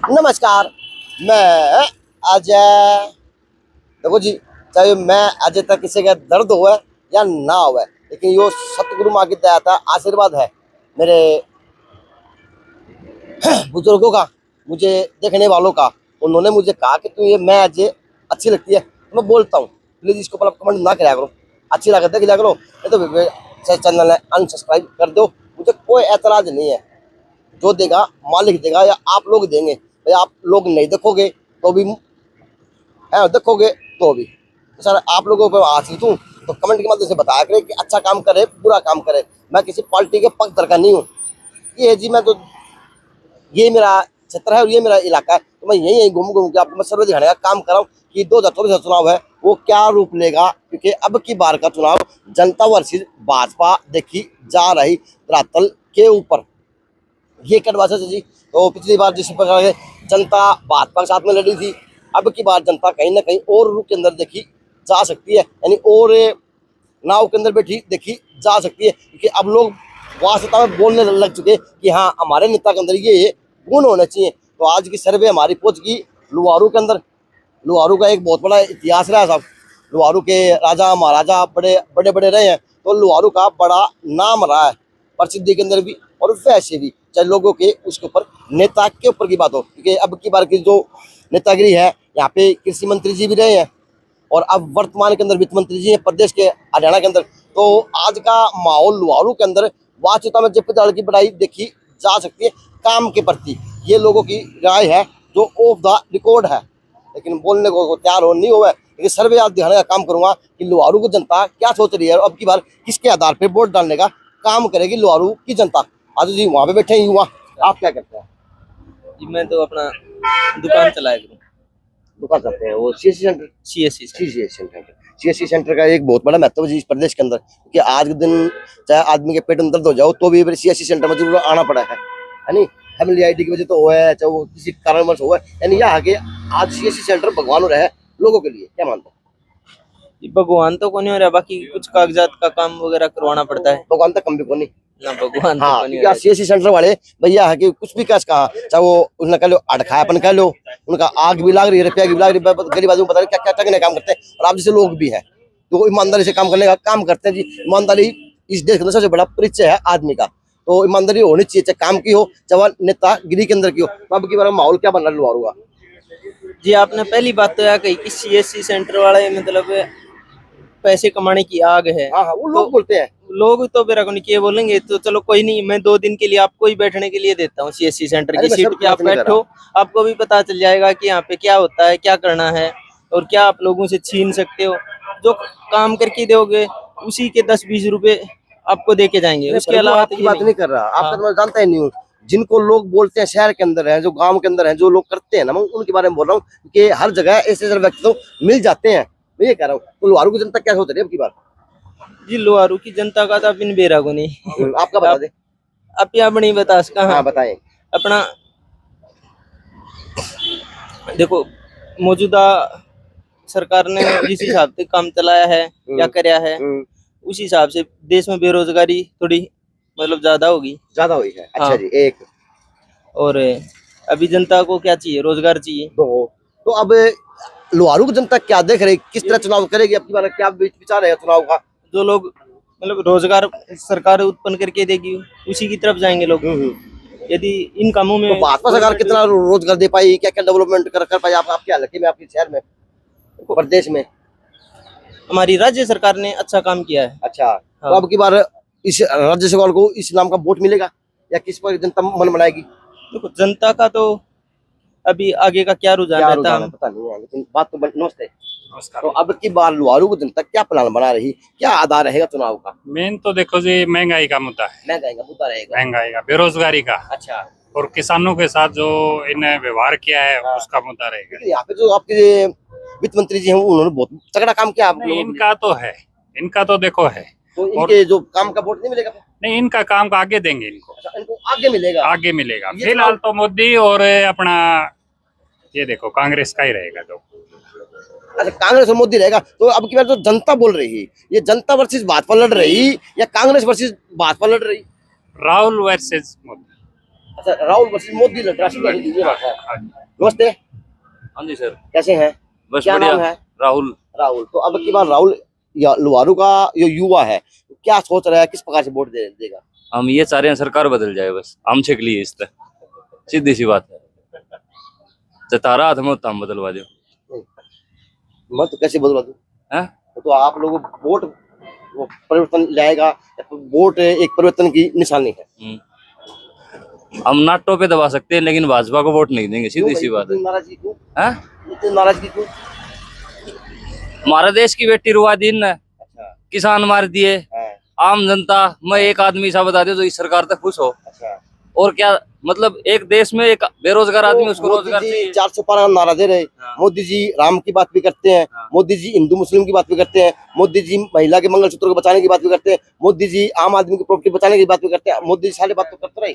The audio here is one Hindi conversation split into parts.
नमस्कार, मैं अजय। देखो जी, चाहे मैं अजय तक किसी का दर्द हुआ या ना हुआ, लेकिन यो सतगुरु माँ की दया था, आशीर्वाद है मेरे बुजुर्गों का, मुझे देखने वालों का। उन्होंने मुझे कहा कि तू ये मैं अजय अच्छी लगती है, तो मैं बोलता हूँ। प्लीज इसको पर कमेंट ना कराया करो, अच्छी लगे देख लिया करो, ये तो चैनल है अनसब्सक्राइब कर दो। मुझे कोई एतराज नहीं है, जो देगा मालिक देगा या आप लोग देंगे। भाई आप लोग नहीं देखोगे तो भी है, देखोगे तो भी। तो सर आप लोगों को आशीष हूँ, तो कमेंट के माध्यम से बताया करें कि अच्छा काम करे बुरा काम करे। मैं किसी पार्टी के पक्षधर का नहीं हूँ। ये जी मैं तो, ये मेरा क्षेत्र है और ये मेरा इलाका है, तो मैं यही यही घूम घूम के आपको मैं सर्वे दिखाने का काम कर रहा हूँ कि 2024 का चुनाव है वो क्या रूप लेगा। क्योंकि अब की बार का चुनाव जनता वर्सेस भाजपा देखी जा रही धरातल के ऊपर। ये कटवा से जी, तो पिछली बार जिस प्रकार से जनता भाजपा के साथ में लड़ी थी, अब की बार जनता कहीं ना कहीं और रूप के अंदर देखी जा सकती है, यानी और नाव के अंदर बैठी देखी जा सकती है। क्योंकि अब लोग वास्तवता में बोलने लग चुके कि हाँ हमारे नेता के अंदर ये गुण होने चाहिए। तो आज की सर्वे हमारी पहुंच गई लुहारू के अंदर। लुहारू का एक बहुत बड़ा इतिहास रहा है साहब। लुहारू के राजा महाराजा बड़े बड़े बड़े रहे हैं, तो लुहारू का बड़ा नाम रहा है प्रसिद्धि के अंदर भी और वैसे भी, चाहे लोगों के उसके ऊपर नेता के ऊपर की बात हो। क्योंकि अब की बार की जो नेतागिरी है, यहाँ पे कृषि मंत्री जी भी रहे हैं और अब वर्तमान के अंदर वित्त मंत्री जी हैं प्रदेश के हरियाणा के अंदर। तो आज का माहौल लुहारू के अंदर वास्तविकता में जब की बढ़ाई देखी जा सकती है काम के प्रति। ये लोगों की राय है जो ऑफ द रिकॉर्ड है, लेकिन बोलने को तैयार हो नहीं हुआ है। लेकिन सर्वे आज दिखाने का काम करूंगा कि लुहारू की जनता क्या सोच रही है और अब की बार किसके आधार पर वोट डालने का काम करेगी लुहारू की जनता। आज जी वहाँ पे बैठे ही हुआ, आप क्या करते हैं? जी मैं तो अपना दुकान चलाया करूँ। दुकान करते हैं, वो CSC centre. CSC CSC centre का एक बहुत बड़ा महत्व है जी इस प्रदेश के अंदर, क्योंकि आज के दिन चाहे आदमी के पेट में दर्द हो जाओ तो भी सीएससी सेंटर में जरूर आना पड़ा है नहीं। फैमिली आईडी की वजह तो हुआ है, चाहे वो किसी कारणवश हुआ है, यानी यहाँ के आज सीएससी सेंटर भगवान हो रहा है लोगों के लिए। क्या मानते हैं? भगवान तो कौन हो रहा, बाकी कुछ कागजात का काम वगैरह करवाना पड़ता है। भगवान तक कम भी कौन नहीं ना भगवान तो हाँ, कौन ही क्योंकि सीएससी सेंटर वाले भैया है कि कुछ भी कैस कहा, चाहे वो उन्हें कह लो अड़खायापन कह लो, उनका आग भी लाग रही है, रुपया की भी लाग रही है, गरीब आदमी पता नहीं क्या क्या टगने काम करते हैं। और आप जैसे लोग भी है तो ईमानदारी से काम करने का काम करते हैं जी। ईमानदारी इस देश के अंदर सबसे बड़ा परिचय है आदमी का, तो ईमानदारी होनी चाहिए, चाहे काम की हो चाहे नेतागिरी के अंदर की हो। तो अब की बार माहौल क्या बन रहा है लुहारू का? जी आपने पहली बात तो यह कही कि सीएससी सेंटर वाले मतलब पैसे कमाने की आग है। हाँ हाँ, वो लोग बोलते हैं। लोग तो मेरा को नहीं किए बोलेंगे तो चलो कोई नहीं, मैं 2 दिन के लिए आपको ही बैठने के लिए देता हूँ सीएससी सेंटर की सीट पे, आप बैठो, आपको भी पता चल जाएगा कि यहाँ पे क्या होता है, क्या करना है और क्या आप लोगों से छीन सकते हो। जो काम करके दोगे उसी के 10-20 रुपए आपको दे के जाएंगे, उसके अलावा आपकी बात नहीं कर रहा, आपका तो मैं जानता ही नहीं हूँ। जिनको लोग बोलते हैं शहर के अंदर है, जो गांव के अंदर है, जो लोग करते हैं ना, मैं उनके बारे में बोल रहा हूँ कि हर जगह ऐसे व्यक्ति तो मिल जाते हैं। मैं ये कह रहा हूँ, तो लुहारू की जनता क्या सोच रही है अब की बार? जी लुहारू की जनता का तो बिन बेरा को नहीं आपका बता दे। आप यहाँ नहीं बता सका। हाँ बताएं। अपना देखो मौजूदा सरकार ने जिस हिसाब से काम चलाया है या कराया है, उस हिसाब से देश में बेरोजगारी थोड़ी मतलब ज्यादा ज्यादा हुई है। अच्छा हाँ। जी, एक और अभी जनता को क्या चाहिए, रोजगार चाहिए। तो अब लुहारू की जनता क्या देख रही, किस तरह चुनाव करेगी अब की बार, क्या विचार है चुनाव का? जो लोग मतलब रोजगार सरकार उत्पन्न करके देगी उसी की तरफ जाएंगे लोग। यदि इन कामों में तो भाजपा सरकार कितना रोजगार दे पाई, क्या क्या डेवलपमेंट कर पाई आप क्या लगती है आपके शहर में प्रदेश में? हमारी राज्य सरकार ने अच्छा काम किया है। अच्छा हाँ। तो अब की बार इस राज्य सरकार को इस नाम का वोट मिलेगा या किस पर जनता मन बनाएगी? देखो जनता का तो अभी आगे का क्या रुझान रहता है पता नहीं है, लेकिन बात तो नमस्ते। तो अब की बार लुहारू की जनता क्या प्लान बना रही, क्या आधार रहेगा चुनाव का? मेन तो देखो जी महंगाई का मुद्दा है, महंगाई का मुद्दा रहेगा, महंगाई का, बेरोजगारी का, अच्छा, और किसानों के साथ जो इन्हें व्यवहार किया है उसका मुद्दा रहेगा। यहाँ पे जो आपके वित्त मंत्री जी हैं उन्होंने बहुत तगड़ा काम किया आप लोगों इनका तो है, इनका तो देखो है, तो इनके जो काम का वोट नहीं मिलेगा? नहीं, इनका काम का आगे देंगे इनको। अच्छा, इनको आगे मिलेगा? आगे मिलेगा। फिलहाल तो मोदी और अपना ये देखो कांग्रेस का ही रहेगा। तो अच्छा, कांग्रेस और मोदी रहेगा। तो अब की बार जो जनता बोल रही है, ये जनता वर्सेस भाजपा लड़ रही या कांग्रेस वर्सेस भाजपा लड़ रही? राहुल वर्सेस मोदी। अच्छा, राहुल वर्सेस मोदी लड़ रहा है, ये बात है। नमस्ते, हाँ जी सर, कैसे हैं? बस क्या बढ़िया। नाम है? राहुल। राहुल। तो अब की बार राहुल या लुवारू का जो युवा है क्या सोच रहा है, किस प्रकार से वोट देगा? हम ये चाह रहे हैं सरकार बदल जाए, बस हम छेक लिए इस तरह, सीधी सी बात है। जतारा हाथ में होता हम बदलवा दो। मैं तो कैसे बदला दूं? हैं? तो आप लोगों को वोट वो परिवर्तन लाएगा, वोट एक परिवर्तन की निशानी है। हम नाटो पे दबा सकते हैं लेकिन भाजपा को वोट नहीं देंगे, सीधी सी बात है। इतनी नाराजगी क्यों? हैं? इतनी नाराजगी क्यों? हमारे देश की बेटी रुआ दिन ने, अच्छा। किसान मार दिए, हाँ, आम जनता। मैं एक आदमी सा बता दे जो इस सरकार तक खुश हो, अच्छा। और क्या मतलब एक देश में एक बेरोजगार आदमी उसको रोजगार चाहिए। 400 नारा दे रहे। हाँ। मोदी जी राम की बात भी करते हैं, हाँ। मोदी जी हिंदू मुस्लिम की बात भी करते हैं, मोदी जी महिला के मंगलसूत्र को बचाने की बात भी करते हैं, मोदी जी आम आदमी की प्रॉपर्टी बचाने की बात भी करते हैं। मोदी जी सारी बात तो करते रहे।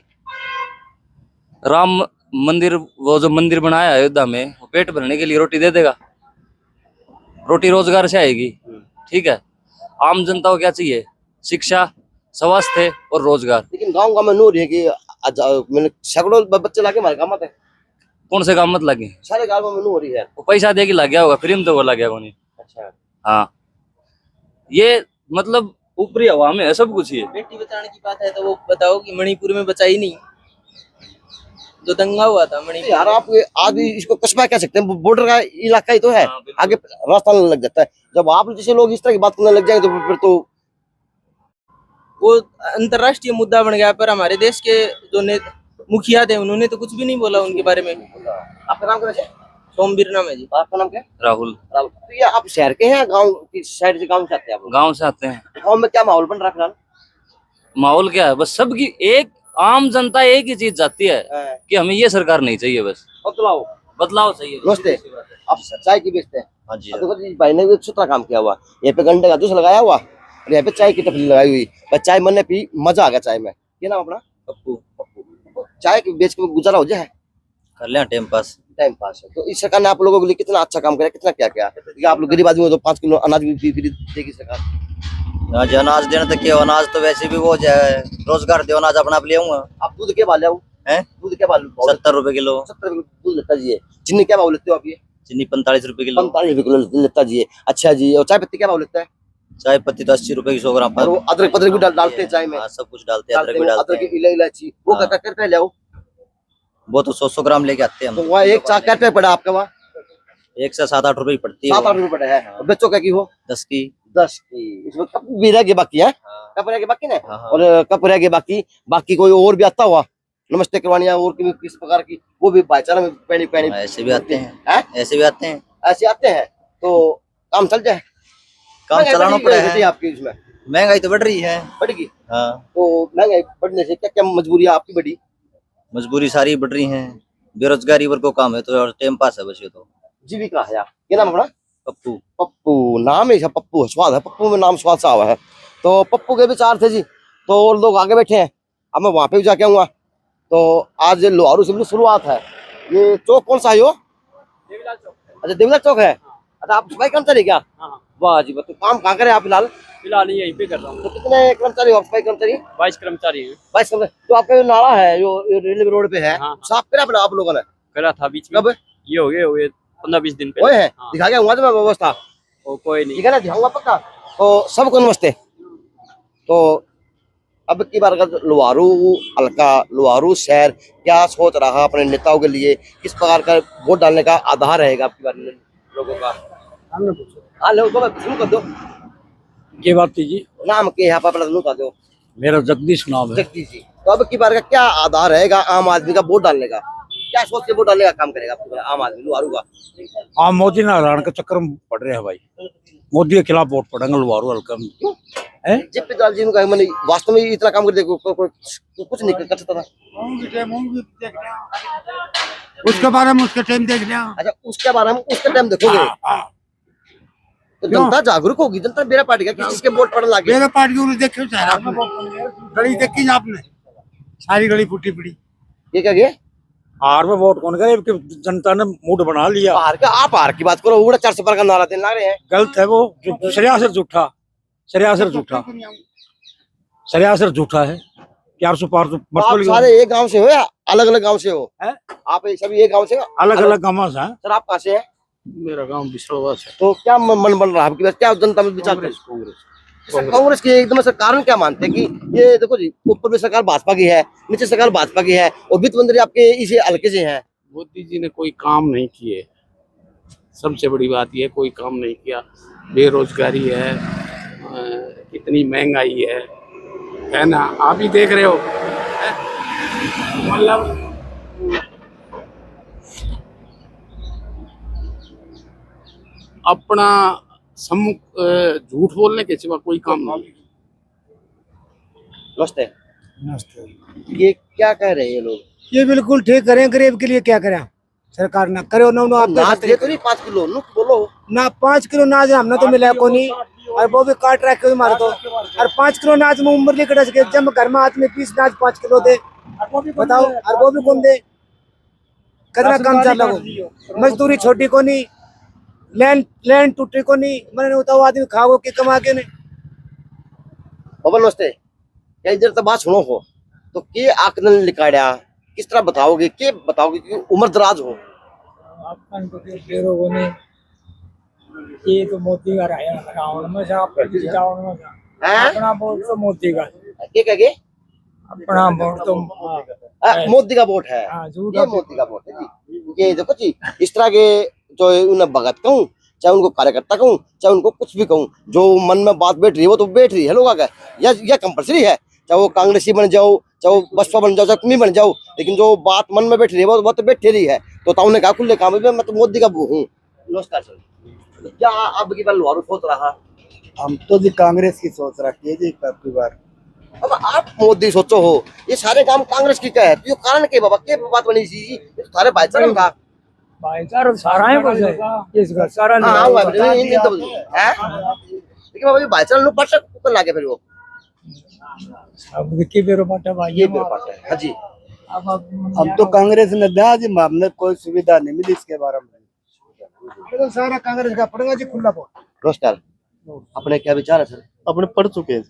राम मंदिर, वो जो मंदिर बनाया है अयोध्या में, वो पेट भरने के लिए रोटी दे देगा? रोटी रोजगार से आएगी, ठीक है। आम जनता को क्या चाहिए? शिक्षा, स्वास्थ्य और रोजगार। लेकिन गाँव गाँव में नूर है कि मैंने सैकड़ों बच्चे लाके हमारे काम आते हैं। कौन से काम मत लगे? सारे गाँव में नूर हो रही है। वो पैसा दे के लग गया होगा, फ्री में तो वो लग गया नहीं। अच्छा। हाँ, ये मतलब ऊपरी हवा में है सब कुछ। ये बेटी बचाने की बात है तो वो बताओ कि मणिपुर में बचाई नहीं, जो दंगा हुआ था मणिपुर। यार आप आदि इसको कस्बा कह सकते हैं, बॉर्डर का इलाका ही तो है। हाँ, बिल्कुल। आगे रास्ता लग जाता है। जब आप जैसे लोग इस तरह की बात करने लग जाएंगे तो फिर तो वो अंतर्राष्ट्रीय मुद्दा बन गया। पर हमारे देश के जो मुखिया थे उन्होंने तो कुछ भी नहीं बोला उनके बारे में। आपका नाम क्या है? सोमवीर नाम है जी। आपका नाम क्या है? राहुल। राहुल। तो ये आप शहर के हैं, गांव की साइड से गांव से आते हैं आप लोग? गांव से आते हैं। गांव में क्या माहौल बन रहा है फिलहाल? माहौल क्या है, बस सबकी एक आम जनता एक ही चीज चाहती है कि हमें ये सरकार नहीं चाहिए, बस बदलाव। बदलाव चाहिए। नमस्ते, आप चाय की बेचते हैं? हाँ जी। देखो जी, भाई ने भी सुथरा काम किया हुआ। यहाँ पे गंडे का जूस लगाया हुआ और यहाँ पे चाय की टपली लगाई हुई। बस चाय मैंने पी, मजा आ गया चाय में। ये नाम अपना? पप्पू। चाय की बेच के गुजारा हो जाए, कर लिया टाइम पास। टाइम पास है। तो इस सरकार ने आप लोगों के लिए कितना अच्छा काम किया, कितना क्या किया? क्योंकि आप लोग गरीब आदमी हो तो 5 किलो अनाज भी फ्री देगी सरकार। आज अनाज देने तक के अनाज तो वैसे भी वो जाए, रोजगार दे अनाज अपना आप ले आऊंगा। आप दूध क्या भाव ले आओ? हैं? दूध क्या भाव? 70 रुपए किलो। 70 रुपए दूध लेता जी है। चीनी क्या भाव लेते हो आप? ये चीनी 45 रुपए किलो। 45 रुपए किलो लेता जी है। अच्छा जी, और चाय पत्ती क्या भाव लेता है? चाय पत्ती तो 80 रुपए की 100 ग्राम और वो अदरक पदरक भी डालते हैं चाय में? हाँ, सब कुछ डालते हैं, अदरक भी डालते अदरक हैं। इलायची वो हाँ। क्या ले आओ? वो तो 100 ग्राम लेके आते हैं तो हम। वहाँ एक चाय क्या रुपया पड़ा आपका? वहाँ 1 से 7-8 रुपए ही पड़ती है। 7-8 रुपए पड़ा है। और बच्चों क्या की हो? 10 की। 10 की। इसमें कप भी रह गए बाकी है? हाँ। कप रह गए बाकी ना? हाँ, हाँ। और कप रह गए बाकी, बाकी कोई और भी आता हुआ नमस्ते करवानिया और किस प्रकार की, वो भी भाईचारा में पैनी पैनी ऐसे भी आते हैं। हैं? ऐसे भी आते हैं। ऐसे आते हैं तो काम चल जाए। काम चलाना पड़ा है। आपकी इसमें महंगाई तो बढ़ रही है। बढ़ेगी हाँ, तो महंगाई बढ़ने से क्या क्या मजबूरी आपकी बढ़ी? मजबूरी सारी बढ़ रही है। बेरोजगारी वर्ग को काम है तो और टाइम पास है बस। ये तो जीविका है क्या नाम अपना? पप्पू। पप्पू नाम ही है, पप्पू है, स्वाद है पप्पू में, नाम स्वाद सा हुआ है। तो पप्पू के विचार थे जी, तो और लोग आगे बैठे हैं। अब मैं वहां पे भी जाके आऊंगा। तो आज लोहारू से शुरुआत है। ये चौक कौन सा है? यो देवीलाल चौक। अच्छा, देवीलाल चौक है। अच्छा, आप सफाई कर्मचारी क्या? हाँ, वाह जी, तो काम कहाँ करे आप फिलहाल? फिलहाल यहीं पे कर रहा हूँ। तो कितने कर्मचारी हो आप, सफाई कर्मचारी? 22 कर्मचारी हैं। 22 कर्मचारी। तो आपका जो नाला है जो रेलवे रोड पे है, हाँ। साफ करा अपना आप लोगों ने? करा था बीच में। कब? ये हो गए 15-20 दिन वो है हाँ। दिखा गया हुआ तो मैं व्यवस्था, वो कोई नहीं। ठीक है ना, दिखाऊंगा पक्का। तो सबको नमस्ते। तो अब की बार अगर लोहारू हल्का, लोहारू शहर क्या सोच रहा अपने नेताओं के लिए, किस प्रकार का वोट डालने का आधार रहेगा आपकी बार लोगों का? हाँ, लोगों को शुरू कर दो। ये बात कीजिए। नाम के यहाँ पर शुरू कर दो। मेरा जगदीश नाम है। जगदीश जी, तो अब की बार का क्या आधार रहेगा आम आदमी का वोट डालने का? क्या सोच के वोट डालने का काम करेगा आपकी बार आम आदमी लोहारू का? आप मोदी नारायण के चक्कर में पड़ रहे हैं भाई। मोदी के खिलाफ वोट पड़ेंगे लोहारू हल्का में। जेपी दलाल जी ने कहा मैंने वास्तव में इतना काम कर दिया, कुछ नहीं कर सकता था। उसके बारे में उसके टाइम देख लिया। अच्छा, उसके बारे में उसका टाइम देखोगे तो जनता जागरूक होगी। जनता मेरा पार्टी का किस चीज के वोट पड़ने लगे? मेरे पार्टी को देखो गली देखी ना आपने, सारी गली फूटी पड़ी। ये क्या गया? हार में वोट कौन करे कि जनता ने मूड बना लिया। बाहर का, आप बाहर की बात करो, उड़ा 400 पर का नारा देने लग रहे हैं। गलत है वो, सरासर झूठा, सरासर झूठा, सरासर झूठा है। 400 पार तो आप सारे एक गांव से हो या अलग अलग गांव से हो? हैं? आप सभी एक गांव से हो? अलग अलग गाँव से हैं। सर आप कहाँ से हैं? मेरा गांव बिसरवा से। तो क्या मन बन रहा है आपकी, क्या जनता में विचार? कांग्रेस के एकदम सर कारण क्या मानते हैं कि ये देखो जी, ऊपर भी सरकार भाजपा की है, नीचे सरकार भाजपा की है और वित्त मंत्री आपके इसी हल्के से हैं। मोदी जी ने कोई काम नहीं किए, सबसे बड़ी बात यह कोई काम नहीं किया। बेरोजगारी है, कितनी महंगाई है ना, आप ही देख रहे हो। मतलब अपना सम्मुख झूठ बोलने के सिवा कोई काम नहीं। नमस्ते। नमस्ते। ये क्या कह रहे हैं ये लोग? ये बिल्कुल ठीक करें, गरीब के लिए क्या करें सरकार ना करे ना आप नाच दे तो नहीं 5 किलो नुक बोलो ना 5 किलो नाज हमने तो मिला को नहीं, और वो भी काट रखे हुए मारे तो, और 5 किलो नाज में उम्र लिखा के जब घर में आदमी 20 नाज 5 किलो दे बताओ, और वो भी कौन दे? कितना काम चल रहा, मजदूरी छोटी को नहीं, लैंड टूटी को नहीं, मैंने बताओ आदमी खाओ कि कमा के नहीं। बाबा नमस्ते। क्या इधर तो बात सुनो हो तो के आकलन लिखाड़ा किस तरह बताओगे, के बताओगे कि उम्र दराज हो? अपन तो फेरो वो नहीं, ये तो मोदी का रहा है रावण में से, आप जाओ में अपना वोट तो मोदी का, के कह गए अपना वोट तो मोदी का वोट है। हाँ, ये मोदी का वोट है जी। ये देखो जी, इस तरह के जो उन्हें भगत कहूँ, चाहे उनको कार्यकर्ता कहूँ, चाहे उनको कुछ भी कहूँ, जो मन में बात बैठ रही है वो तो बैठ रही है लोगों का, या कंपलसरी है, चाहे वो कांग्रेसी बन जाओ, चाहे वो बसपा बन जाओ, चाहे तुम ही बन जाओ, लेकिन जो बात मन में बैठ रही है वो तो बैठ रही है। तो ताऊ ने कहा खुले काम मैं तो मोदी का हूँ। नमस्कार सर। क्या अब की बार लुहारू सोच रहा? हम तो जी कांग्रेस की सोच रखी है जी पहली बार। अब आप मोदी सोचो हो, ये सारे काम कांग्रेस की क्या है, तो ये कारण के बाबा के बात बनी सी जी, ये तो सारे भाईचारा का भाईचारा सारा है बस इसका सारा लेकिन बाबा ये भाईचारा नु पट ऊपर लागे फिर वो अब की बेरो पाटा भाई ये बेरो पाटा है। हाँ जी, हम तो कांग्रेस ने दिया जी, हमने कोई सुविधा नहीं मिली इसके बारे में, तो सारा कांग्रेस का पड़ेगा जी खुला पोट। नमस्कार। अपने क्या विचार है सर? अपने पढ़ चुके हैं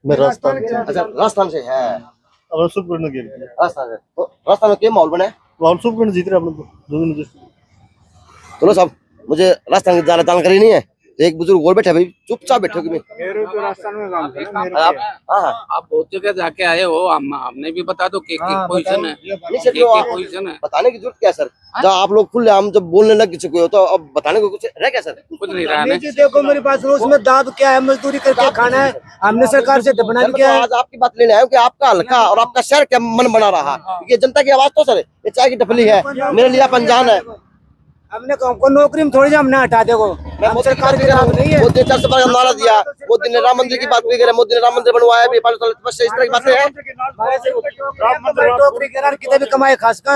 मैं राजस्थान। अच्छा राजस्थान से है? अब सुप्रीम के राजस्थान से, तो राजस्थान में क्या माहौल बना है? राहुल सुप्रीम जीत रहे अपने चलो साहब, मुझे राजस्थान की ज्यादा जानकारी नहीं है, एक बुजुर्ग और बैठे भाई, चुपचाप बैठो कि राजस्थान में आप बहुत जगह जाके आए हो, हमने भी बता दो पोजीशन है, पोजीशन है। बताने की जरूरत क्या सर? जब आप लोग खुले हम जब बोलने लग चुके हो तो अब बताने को कुछ रह क्या सर? कुछ नहीं रहा है। देखो मेरे पास उसमें दाब क्या है, मजदूरी करके खाना है, हमने सरकार से दबना भी क्या है। आज आपकी बात लेने आया हूँ कि आपका हल्का और आपका शहर क्या मन बना रहा, ये जनता की आवाज तो सर, ये चाय की टपली है, मेरे लिए पंजान है। हमने को नौकरी में थोड़ी हमने हटा देखो, हम सरकार के नाम नहीं है। मोदी ने 4 बार नारा दिया, मोदी ने राम मंदिर की बात भी करे, मोदी ने राम मंदिर बनवाया भी, 5 साल बस इस तरह की बातें हैं। नौकरी के कितने भी कमाए खास का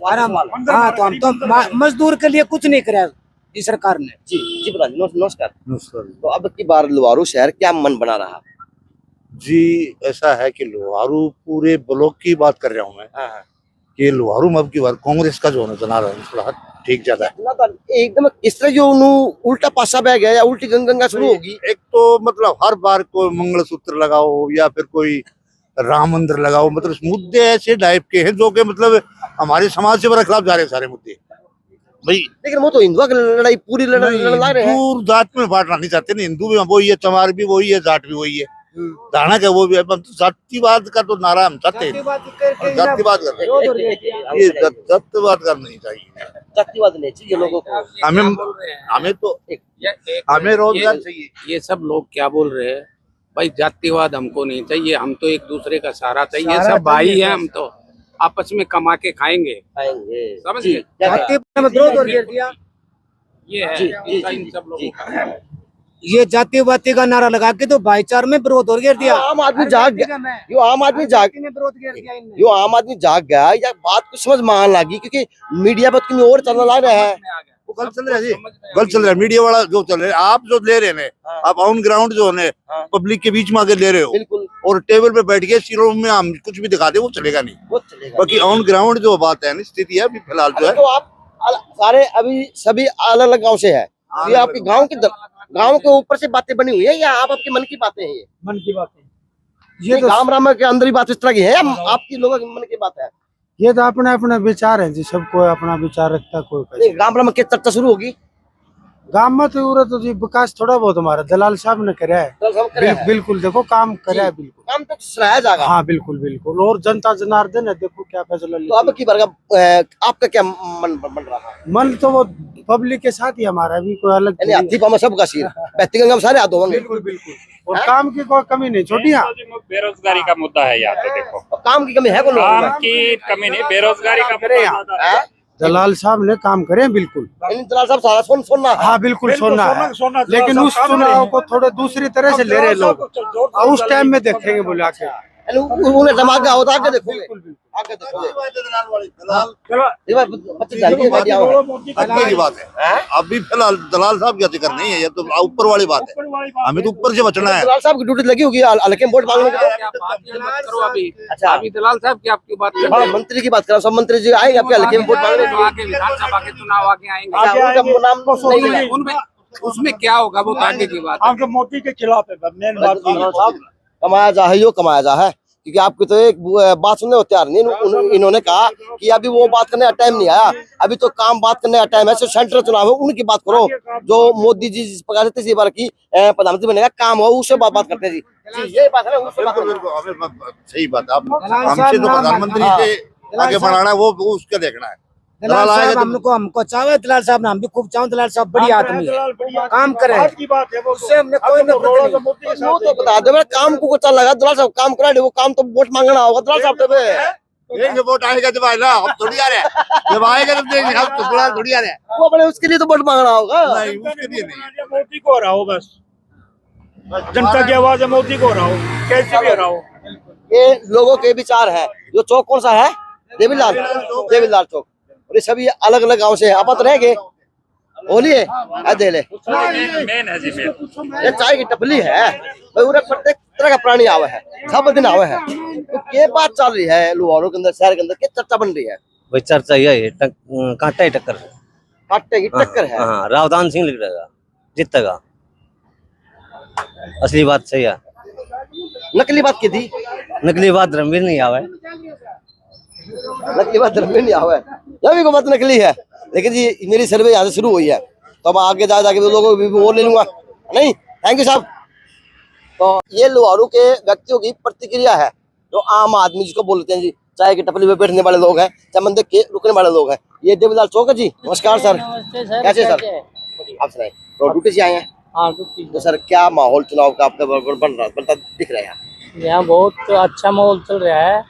आराम। हाँ तो हम तो मजदूर के लिए कुछ नहीं कराया इस सरकार ने। जी जी प्रधान जी नमस्कार। तो अब की बार लोहारू शहर क्या मन बना रहा? जी ऐसा है कि लोहारू पूरे ब्लॉक की बात कर रहा हूँ मैं, कि लोहारू में अब की बार कांग्रेस का जो होना चला रहा है थोड़ा ठीक ज्यादा है। एकदम इस तरह जो उल्टा पासा बह गया या उल्टी गंगा शुरू होगी। एक तो मतलब हर बार कोई मंगलसूत्र लगाओ या फिर कोई राम मंदिर लगाओ, मतलब मुद्दे ऐसे टाइप के हैं जो कि मतलब हमारे समाज से बड़ा खिलाफ जा रहे हैं सारे मुद्दे भाई। लेकिन वो तो हिंदुओं की लड़ाई पूरी लड़ रहे हैं। हिंदू जात में बांटना नहीं चाहते ना, हिंदू भी वही है, चमार भी वही है, जाट भी वही है, धाना का वो भी है। जातिवाद का तो नारा हम चाहते हैं, जातिवाद कर ये जातिवाद करना नहीं चाहिए, जातिवाद नहीं चाहिए लोगों को। हमें तो हमें रोजगार चाहिए। ये सब लोग क्या बोल रहे हैं भाई, जातिवाद हमको नहीं चाहिए, हम तो एक दूसरे का सहारा चाहिए, सब भाई हैं, हम तो आपस में कमा के खाएंगे समझ गए। ये है इन सब लोगों का, ये जातिवादी का नारा लगा के तो भाईचारे में विरोध और घेर दिया। आम आदमी जाग गया, यो आम आदमी जाग गया या बात कुछ समझ में आने लगी, क्योंकि मीडिया पर कहीं और चलने लग रहा है। वो गलत चल रहा है जी, गलत चल रहा है। मीडिया वाला जो चल रहा है, आप जो ले रहे हैं, आप ऑन ग्राउंड जो है पब्लिक के बीच में आके ले रहे हो, बिल्कुल, और टेबल पे बैठ के सिरों में हम कुछ भी दिखा दे वो चलेगा नहीं, वो चलेगा। बाकी ऑन ग्राउंड जो बात है स्थिति है अभी फिलहाल जो है। तो आप सारे अभी सभी अलग अलग गाँव से है, ये आपके गाँव के ऊपर से बातें बनी हुई है या आप आपके मन की बातें हैं? मन की बातें, ये तो राम राम के अंदर ही बात इस तरह की है या आपकी लोगों के मन की बात है? ये तो अपने अपने विचार है जी, सबको अपना विचार रखता है कोई कैसे। नहीं गांव में क्या चर्चा शुरू होगी? गांव में तो उरे तो जी विकास थोड़ा बहुत हमारा दलाल साहब ने कराया है। तो हम करे हैं। बिल्कुल देखो काम कराया है, बिल्कुल काम तो सराहा जाएगा। हाँ बिल्कुल बिल्कुल। और जनता जनार्दन है, देखो क्या फैसला तो अब लेती की बार आपका क्या मन बन रहा है? है। मन तो वो पब्लिक के साथ ही हमारा, भी कोई अलग यानी हाथी पाँव में सबका सिर, बैठती गंगा में सारे हाथ होंगे। बिल्कुल बिल्कुल। और काम की कोई कमी नहीं, छोटिया बेरोजगारी का मुद्दा है यहाँ पे। देखो और काम की कमी है कौन? काम की कमी नहीं, बेरोजगारी का मुद्दा ज्यादा है। दलाल साहब ने काम करे बिल्कुल। दलाल साहब सारा सुनना है। हाँ बिल्कुल सोना है, लेकिन उस चुनाव को थोड़े दूसरी तरह से ले रहे लोग, और उस टाइम में देखेंगे बोले आके। उन्हें दिमाग होता आगे देखोगे, आगे देखोगे। ये बात बच्चे जानिए गाड़ी आओ। आगे की बात है। अभी फिलहाल दलाल साहब क्या जिक्र नहीं है, ये तो ऊपर वाली बात है। हमें तो ऊपर से बचना है। दलाल साहब की ड्यूटी लगी होगी हल्के में वोट मांगने के लिए। अच्छा अभी दलाल साहब की आपकी बात कर हाँ, मंत्री की बात कर रहा हूँ। सब मंत्री जी आएंगे आपके हल्के में वोट मांगने के लिए। आगे विधानसभा के चुनाव आगे आएंगे, उनका नाम नहीं है। उनमें उसमें क्या होगा वो आगे की बात है। आपके मोदी के खिलाफ है, मेन बात कमाया जा है, यो कमाया जा है, क्योंकि आपकी तो एक बात सुनने को तैयार नहीं। इन्होंने कहा कि अभी वो बात करने का टाइम नहीं आया, अभी तो काम बात करने का टाइम है। सेंट्रल चुनाव है, उनकी बात करो। जो मोदी जी जिस प्रकार से तीसरी बार की प्रधानमंत्री बनेगा, काम हो उससे बात करते हैं जी। ये बात है, उससे बात सही बात है। हमसे तो प्रधानमंत्री से आगे बढ़ाना है, वो उसका देखना है। दलाल साहब हमको चाहे, दलाल साहब ने हम भी खूब चाहो। दलाल साहब बड़ी आदमी है, काम करे, उससे हमने कोई तो बता दो। काम को चल लगा दलाल साहब काम करा, वो काम तो वोट मांगना होगा दलाल साहब से। वोट आएगा जब आएगा, अब थोड़ी आ रहे हैं। जब आएगा तब देंगे, हम तो थोड़ी आ रहे हैं। वो अपने उसके लिए तो वोट मांगना होगा। नहीं उसके लिए नहीं, मोदी को रहा हो, बस जनता की आवाज है, मोदी को रहा हो, कैसे भी रहा हो। ये लोगों के विचार है। जो चौक कौन सा है? देवीलाल चौक। और ये सभी अलग अलग गांव से आप रह गए। बोलिए दे ले, मेन है जी, मेन। ये चाय की टपली है भाई, उधर प्रत्येक तरह का प्राणी आवे है, सब दिन आवे है। तो ये बात चल रही है लोहारों के अंदर, शहर के अंदर क्या चर्चा बन रही है? भाई चर्चा यही है, कांटा ही टक्कर है। कांटे की टक्कर है। हाँ, रावदान सिंह लिख रहेगा, जीतेगा। असली बात सही है, नकली बात की थी। नकली बात रणवीर नहीं आवे। नकली बात धर्म नहीं आवे, यह भी को बात नकली है। लेकिन जी मेरी सर्वे यहाँ से शुरू हुई है, तो अब आगे जाके तो लोगों भी वो ले लूंगा। नहीं, थैंक यू साहब। तो ये लोहारू के व्यक्तियों की प्रतिक्रिया है, जो आम आदमी जिसको बोलते हैं जी, चाय की टपली पे बैठने वाले लोग हैं, चाय मंदिर के रुकने वाले लोग हैं। ये देवीलाल चौक है जी। नमस्कार सर। कैसे सर? आप सुनाए, तो ड्यूटी से आए हैं? हाँ, तो सर क्या माहौल चुनाव का आपका बनता दिख रहा है? यहाँ बहुत अच्छा माहौल चल रहा है,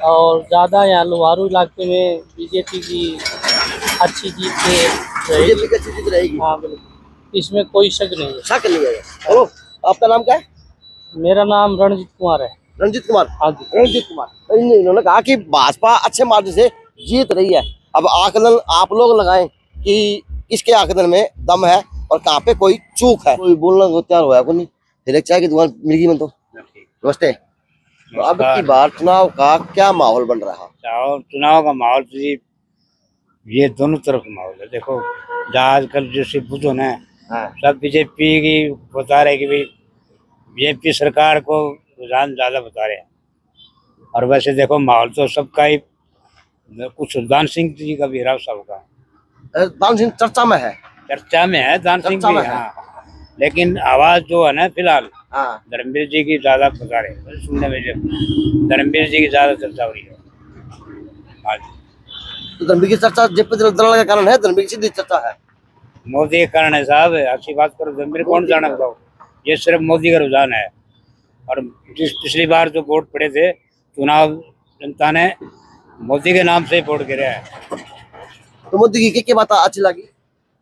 और ज़्यादा यहाँ लोहारू इलाके में बीजेपी की अच्छी जीत रहेगी। बीजेपी की अच्छी जीत रहेगी। हाँ बिल्कुल, इसमें कोई शक नहीं है। शक नहीं है। हेलो, आपका नाम क्या है? मेरा नाम रणजीत कुमार है। रणजीत कुमार। हाँ जी, रणजीत कुमार। इन्होंने कहा कि भाजपा अच्छे मार्जिन से जीत रही है। अब आकलन आप लोग लगाएं कि किसके आकलन में दम है और कहाँ पे कोई चूक है। कोई बोलना को तैयार हुआ नहीं, फिर एक चाय की दुकान मिल गई। मैं तो नमस्ते। तो अब की बार चुनाव का क्या माहौल बन रहा है? चुनाव का माहौल तो ये दोनों तरफ माहौल है। देखो आजकल जैसे बुझो ना, सब बीजेपी की बता रहे कि भाई बीजेपी सरकार को रुझान ज्यादा बता रहे हैं। और वैसे देखो माहौल तो सबका ही, कुछ दान सिंह जी का भी राव साहब का। दान सिंह चर्चा में है। चर्चा में है दान सिंह भी, हाँ। लेकिन आवाज जो है ना फिलहाल धर्मवीर जी की ज्यादा बता रहे हैं। सुनने में धर्मवीर जी की ज्यादा चर्चा हो रही है। तो धर्मवीर की चर्चा जेपी दलाल का कारण है? धर्मवीर की सीधी चर्चा है, मोदी के कारण है साहब। अच्छी बात करो, धर्मवीर कौन जाना बताओ। ये सिर्फ मोदी का रुझान है। और जिस पिछली बार जो वोट पड़े थे चुनाव, जनता ने मोदी के नाम से वोट गिरा है। तो मोदी की क्या बात अच्छी लगी?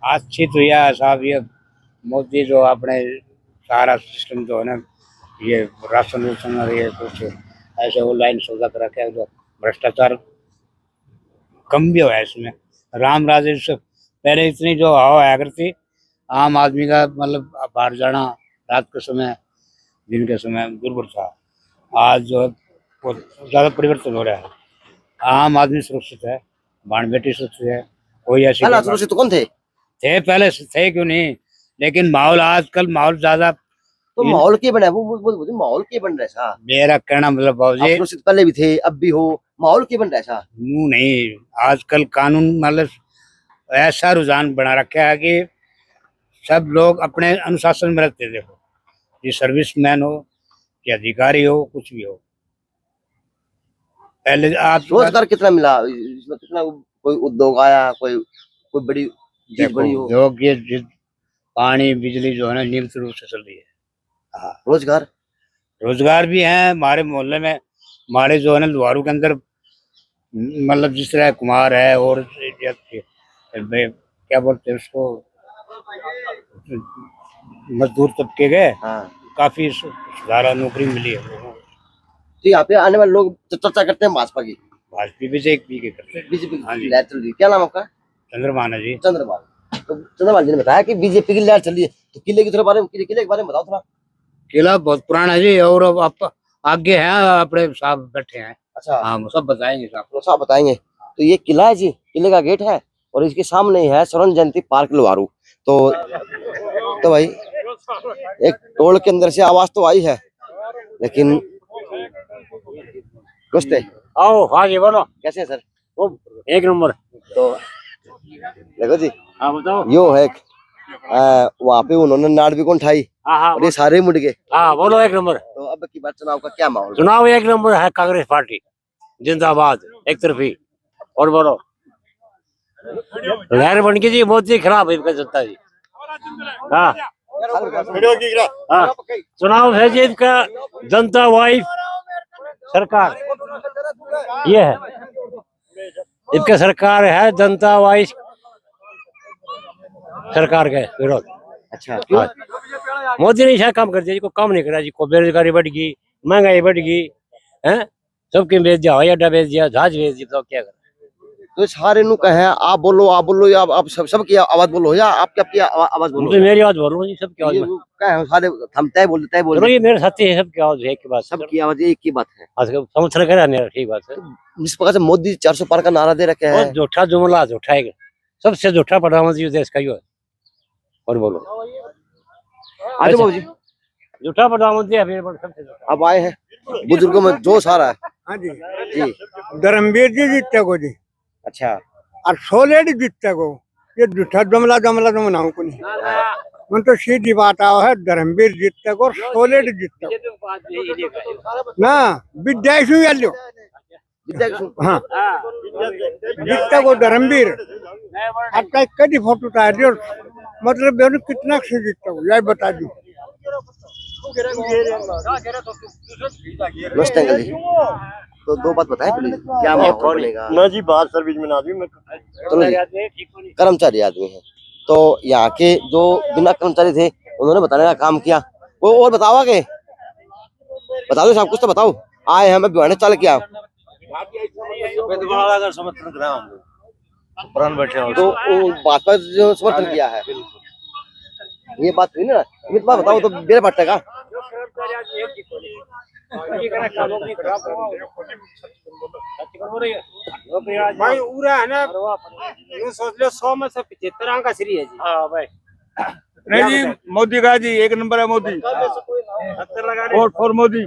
अच्छी तो यह है साहब, ये मोदी जो अपने सारा सिस्टम जो है ना, ये राशन वाशन और ये कुछ ऐसे ऑनलाइन सौदा कर रखे, जो भ्रष्टाचार कम भी हुआ है इसमें। राम राजे से पहले इतनी जो हवा आया करती, आम आदमी का मतलब बाहर जाना रात के समय, दिन के समय दुर्भर था। आज जो है बहुत ज़्यादा परिवर्तन हो रहा है। आम आदमी सुरक्षित है, बाण बेटी सुरक्षित है। कोई ऐसी सुरक्षित कौन थे? पहले थे क्यों नहीं, लेकिन माहौल आजकल माहौल ज्यादा। तो माहौल के बना वो माहौल के बन रहे साहब। मेरा कहना मतलब बाबूजी, सुरक्षित पहले भी थे, अब भी हो, माहौल क्यों बन रहा है ऐसा? यूं नहीं, आजकल कानून मतलब ऐसा रुझान बना रखा है कि सब लोग अपने अनुशासन में रहते। देखो, ये सर्विसमैन हो या अधिकारी हो, कुछ भी हो। पहले आप रोजगार कितना मिला इसमें? कितना कोई उद्योग आया, कोई बड़ी चीज बनी हो? उद्योग ये पानी बिजली जो है ना नियमित रूप से चल रही है। हाँ, रोजगार भी है हमारे मोहल्ले में। हमारे जो है ना लुहारू के अंदर मतलब जिस तरह कुमार है और क्या बोलते हैं उसको, मजदूर तबके गए। हाँ। काफी सुधारा, नौकरी मिली है लोगों को। तो यहाँ पे आने वाले लोग चर्चा करते हैं भाजपा की। भाजपा बीजेपी के करते हैं। बीजेपी हाँ जी। लहर चल रही है। क्या नाम आपका? चंद्रमान है जी। चंद्रपाल। तो चंद्रपाल जी ने बताया कि बीजेपी की लहर चल रही है, तो किले की थोड़े बारे में, किले के बारे में बताओ थोड़ा। किला बहुत पुराना है जी, और अब आप आगे हैं, अपने साहब बैठे हैं। अच्छा, हाँ, वो सब बताएंगे साहब। तो साहब बताएंगे। तो ये किला है जी, किले का गेट है और इसके सामने ही है स्वर्ण जयंती पार्क लुहारू। तो भाई एक टोल के अंदर से आवाज तो आई है, लेकिन कुछ आओ। हाँ जी, बोलो। कैसे है सर? वो एक नंबर। तो देखो जी, हाँ बताओ। यो है वहाँ पे उन्होंने नाड़ भी कौन उठाई और ये सारे मुड़ गए। हाँ बोलो, एक नंबर। तो अब की बार चुनाव का क्या माहौल? चुनाव एक नंबर है, कांग्रेस पार्टी जिंदाबाद, एक तरफी। और बोलो, लहर बन की जी, मोदी खराब है जनता जी। हाँ, चुनाव है जी इनका, जनता वाइफ सरकार ये है, इनका सरकार है जनता वाइस सरकार के विरोध। अच्छा, क्यों? मोदी ने ऐसा काम कर दिया जी, को काम नहीं करा जी, को बेरोजगारी बढ़ गई, महंगाई बढ़ गई है, सबके बेच दिया, हवाई अड्डा बेच दिया, जहाज बेच दिया, तो क्या कर? तो सारे नु कहे आप बोलो, या आप सबकी आवाज बोलो, या आपकी आपकी आवाज बोलो? तो मेरी आवाज बोल रहा हूँ जी, सबकी आवाज कहे सारे थमते हैं, बोलते हैं, बोल। ये मेरे साथी है, सबकी आवाज एक की बात, सबकी आवाज एक ही बात है। समर्थन करा नहीं, ठीक बात है। जिस प्रकार से मोदी 400 पार का नारा दे रखे हैं, झूठा जुमला, झूठा है, सबसे झूठा प्रधानमंत्री देश का ही है। और बोलो, आज बाबू जी झूठा प्रधानमंत्री है, सबसे झूठा। अब आए हैं, बुजुर्गों में जोश आ रहा है। हाँ जी जी, धर्मवीर जी जीतते को जी। अच्छा, और सोलेड जीतते को, ये झूठा जुमला तो मनाऊ को नहीं। मन तो सीधी बात आओ है, धर्मवीर जीतते को, सोलेड जीतते को ना, विद्याशु यालो। हाँ, जीतते को धर्मवीर। आपका कभी फोटो उतार दियो, मतलब बेनु कितना से जीतते को, यही बता दी। नमस्ते अंकल जी, तो दो बात बताएं प्लीज, क्या माहौल बनेगा? ना जी, बाहर सर्विस में ना भी मैं चलो जी, कर्मचारी आदमी है, तो यहाँ के जो बिना कर्मचारी थे उन्होंने बताने का काम किया। वो और बताओ आगे, बता दो साहब, कुछ तो बताओ। आए हैं, मैं बिवाने चल के तो भाजपा जो समर्थन किया है, ये बात हुई ना, बात बताओ तो मेरे बात का। भाई उरा है ना, यूं सोच लो 100 में से 75 अंक श्री है जी। हाँ भाई, नहीं जी, मोदी का जी एक नंबर है मोदी। Vote for Modi.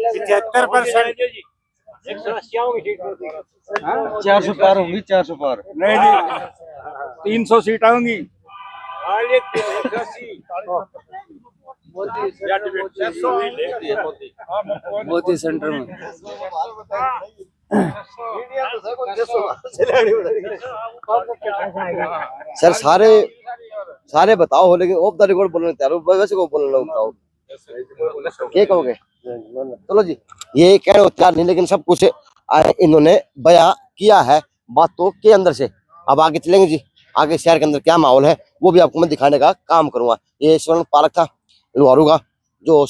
75%। 400 पार होंगी, 400 पार। नहीं जी, 300 सीट आऊंगी। मोदी सेंटर में। सर सारे बताओ हो, लेकिन ऑफ द रिकॉर्ड बोलने तैयार हो, वैसे को बोलना बताओ, क्या कहोगे? चलो जी, ये कह रहे तैयार नहीं, लेकिन सब कुछ इन्होंने बयां किया है बातों के अंदर से। अब आगे चलेंगे जी, आगे शहर के अंदर क्या माहौल है वो भी आपको मैं दिखाने का काम करूंगा। ये स्वर्ण पार्क था लुहारू का, जो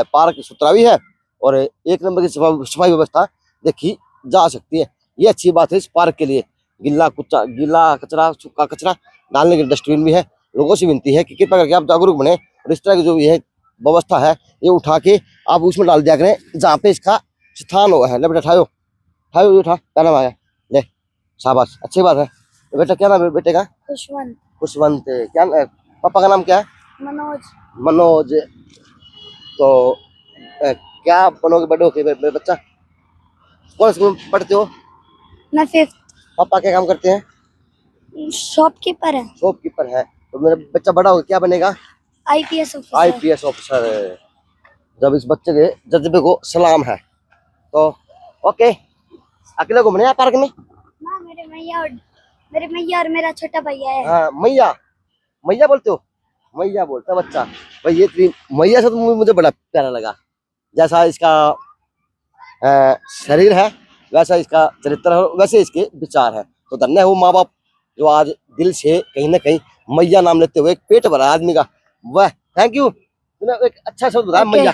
पार्क सुथरावी है और एक नंबर की सफाई व्यवस्था देखी जा सकती है। ये अच्छी बात है इस पार्क के लिए। गीला कचरा, सूखा कचरा डालने के डस्टबिन भी है। लोगों से विनती है कि कृपया करके आप जागरूक बने और इस तरह की जो ये व्यवस्था है ये उठा के आप उसमें डाल दिया करें जहाँ पे इसका स्थान हुआ है। ले बेटा उठाओ, उठा, क्या नाम आया? ले, शाबाश, अच्छी बात है। बेटा क्या नाम है बेटे का? खुशवंत। क्या पापा का नाम क्या है? मनोज। तो क्या बनोगे बड़े होके बच्चा? कौन स्कूल में पढ़ते हो? मैं 5th। पापा क्या काम करते हैं? शॉपकीपर है। शॉपकीपर है। तो मेरा बच्चा बड़ा होकर क्या बनेगा? IPS officer. IPS officer. जब इस बच्चे के जज्बे को सलाम है। तो ओके, अकेले घूमने हैं पार्क में? ना, मेरे मैया और मेरा छोटा भैया है। हाँ, मैया मैया बोलते हो? मैया बोलता है बच्चा। भाई ये तेरी मैया से तो मुझे बड़ा प्यारा लगा। जैसा इसका शरीर है वैसा इसका चरित्र है, वैसे इसके विचार है। तो धन्य है वो माँ बाप जो आज दिल से कहीं ना कहीं मैया नाम लेते हुए एक पेट भरा आदमी का। वाह, थैंक यू, तूने एक अच्छा शब्द बताया, मैया।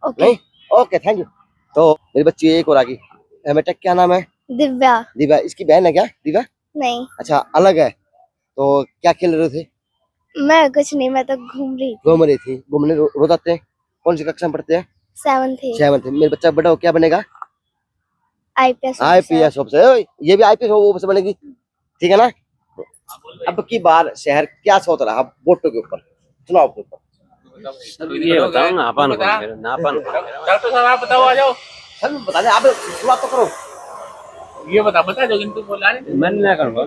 नहीं, ओके, थैंक यू। तो मेरी बच्ची एक और आ गई। बेटा क्या नाम है? दिव्या। दिव्या इसकी बहन है क्या? दिव्या नहीं। अच्छा, अलग है। तो क्या खेल रहे थे? मैं कुछ नहीं, मैं तो घूम रही थी। घूमने रोज आते हैं? कौन सी कक्षा में पढ़ते हैं? 7th। मेरे बच्चा बड़ा हो क्या बनेगा? IPS officer. ये भी IPS ऑफिसर बनेगी, ठीक है ना? अब की बार शहर क्या सोच रहा है वोटों के ऊपर, चुनाव के ऊपर? ये बताओ ना, अपन डॉक्टर साहब आप बताओ, आ जाओ। सर बता दे, आप शुरुआत तो करो। ये बता जो किंतु बोला नहीं मैं ना करूँगा।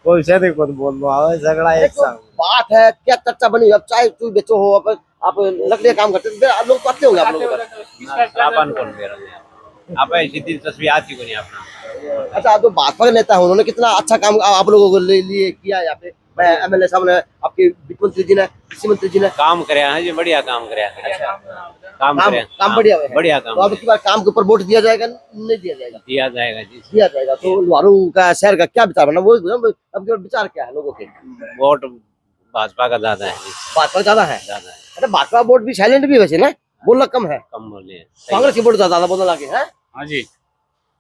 कोई से देखो तो बोल दो, झगड़ा एक साथ। बात है क्या चर्चा बनी? अब चाहे तू बेचो हो, अब आप लकड़ियाँ काम करते हैं, लोग तो आते होंगे आप लोगों का। अपन कौन दे रहे हैं? आप ऐसी तस्वीर आती को नहीं अपना। अच्छा, जो भाजपा के नेता है उन्होंने कितना अच्छा काम आप लोगों को लिए किया है यहाँ पे? MLA साहब ने, आपके वित्त मंत्री जी ने, कृषि मंत्री जी ने काम कराया है, जो बढ़िया काम कराया है। काम बढ़िया है। बढ़िया काम। तो अब की बार काम के ऊपर वोट दिया जाएगा नहीं दिया जाएगा? दिया जाएगा जी, दिया जाएगा। तो लुहारू का शहर का क्या विचार बना, वो अब विचार क्या है लोगों के? वोट भाजपा का ज्यादा है। भाजपा ज्यादा है? अरे भाजपा वोट भी साइलेंट भी वैसे ना, बोलना कम है। कम बोले। कांग्रेस की वोट ज्यादा बोलने लगे हैं। हाँ जी,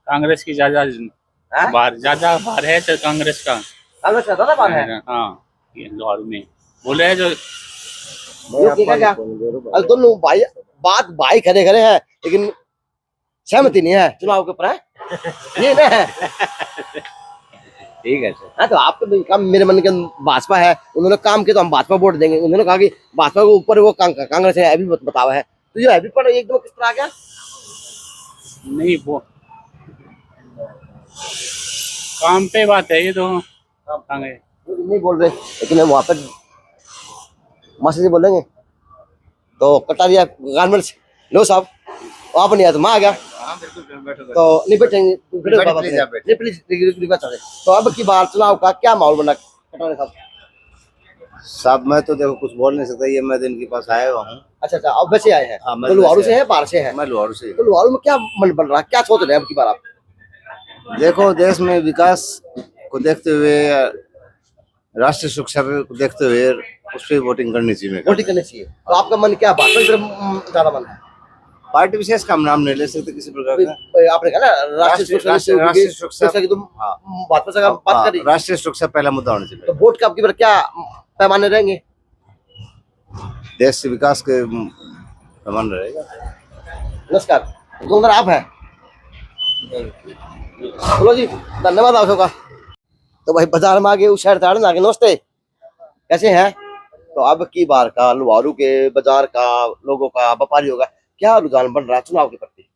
कांग्रेस की ज्यादा ज्यादा भार है तो कांग्रेस का ज्यादा भार है। हाँ, ये लोहारू में बोले है जो क्या दोनों भाई बात भाई खड़े खड़े हैं, लेकिन सहमति नहीं है चुनाव के ऊपर है। ये ना है। ठीक है सर। हाँ, तो आपके भी काम मेरे मन के भाजपा है, उन्होंने काम किया तो हम भाजपा वोट देंगे। उन्होंने कहा कि भाजपा के ऊपर वो कांग्रेस है, अभी बतावा है। तो ये अभी पर एकदम किस तरह आ गया? नहीं, वो काम पे बात है, ये तो नहीं बोल रहे, लेकिन हम वहाँ पर मासी जी बोलेंगे तो कटारिया गारमेंट्स लो साहब, आप नहीं आया तो मैं आ गया। तो नहीं बैठेंगे प्लीज। तो अब की बार चुनाव का क्या माहौल बना कटारिया साहब? साहब मैं तो देखो कुछ बोल नहीं सकता, ये मैं तो इनके पास आया हुआ हूँ। अच्छा, अब वैसे आए हैं? हाँ, तो लुहारू से है, बाहर से है? मैं लुहारू से। तो लुहारू में क्या मन बन रहा है, क्या सोच रहे हैं अब की बार आप? देखो, देश में विकास को देखते हुए, राष्ट्रीय सुरक्षा को देखते हुए उस पर वोटिंग करनी चाहिए। वोटिंग करनी चाहिए। तो आपका मन क्या भाजपा की तरफ ज्यादा मन है? पार्टी विशेष का हम नाम नहीं ले सकते किसी प्रकार का। आपने कहा ना राष्ट्रीय सुरक्षा की, तुम भाजपा से बात करी। राष्ट्रीय सुरक्षा पहला मुद्दा होना चाहिए। तो वोट का आपकी बार क्या पैमाने रहेंगे? देश के विकास के पैमाने रहेगा। नमस्कार, तो अंदर आप हैं? बोलो जी, धन्यवाद आप सबका। तो भाई बाजार में आगे उस शहर आगे, नमस्ते, कैसे हैं? तो अब की बार का लुहारू के बाजार का लोगों का, व्यापारियों का क्या रुझान बन रहा है चुनाव के प्रति?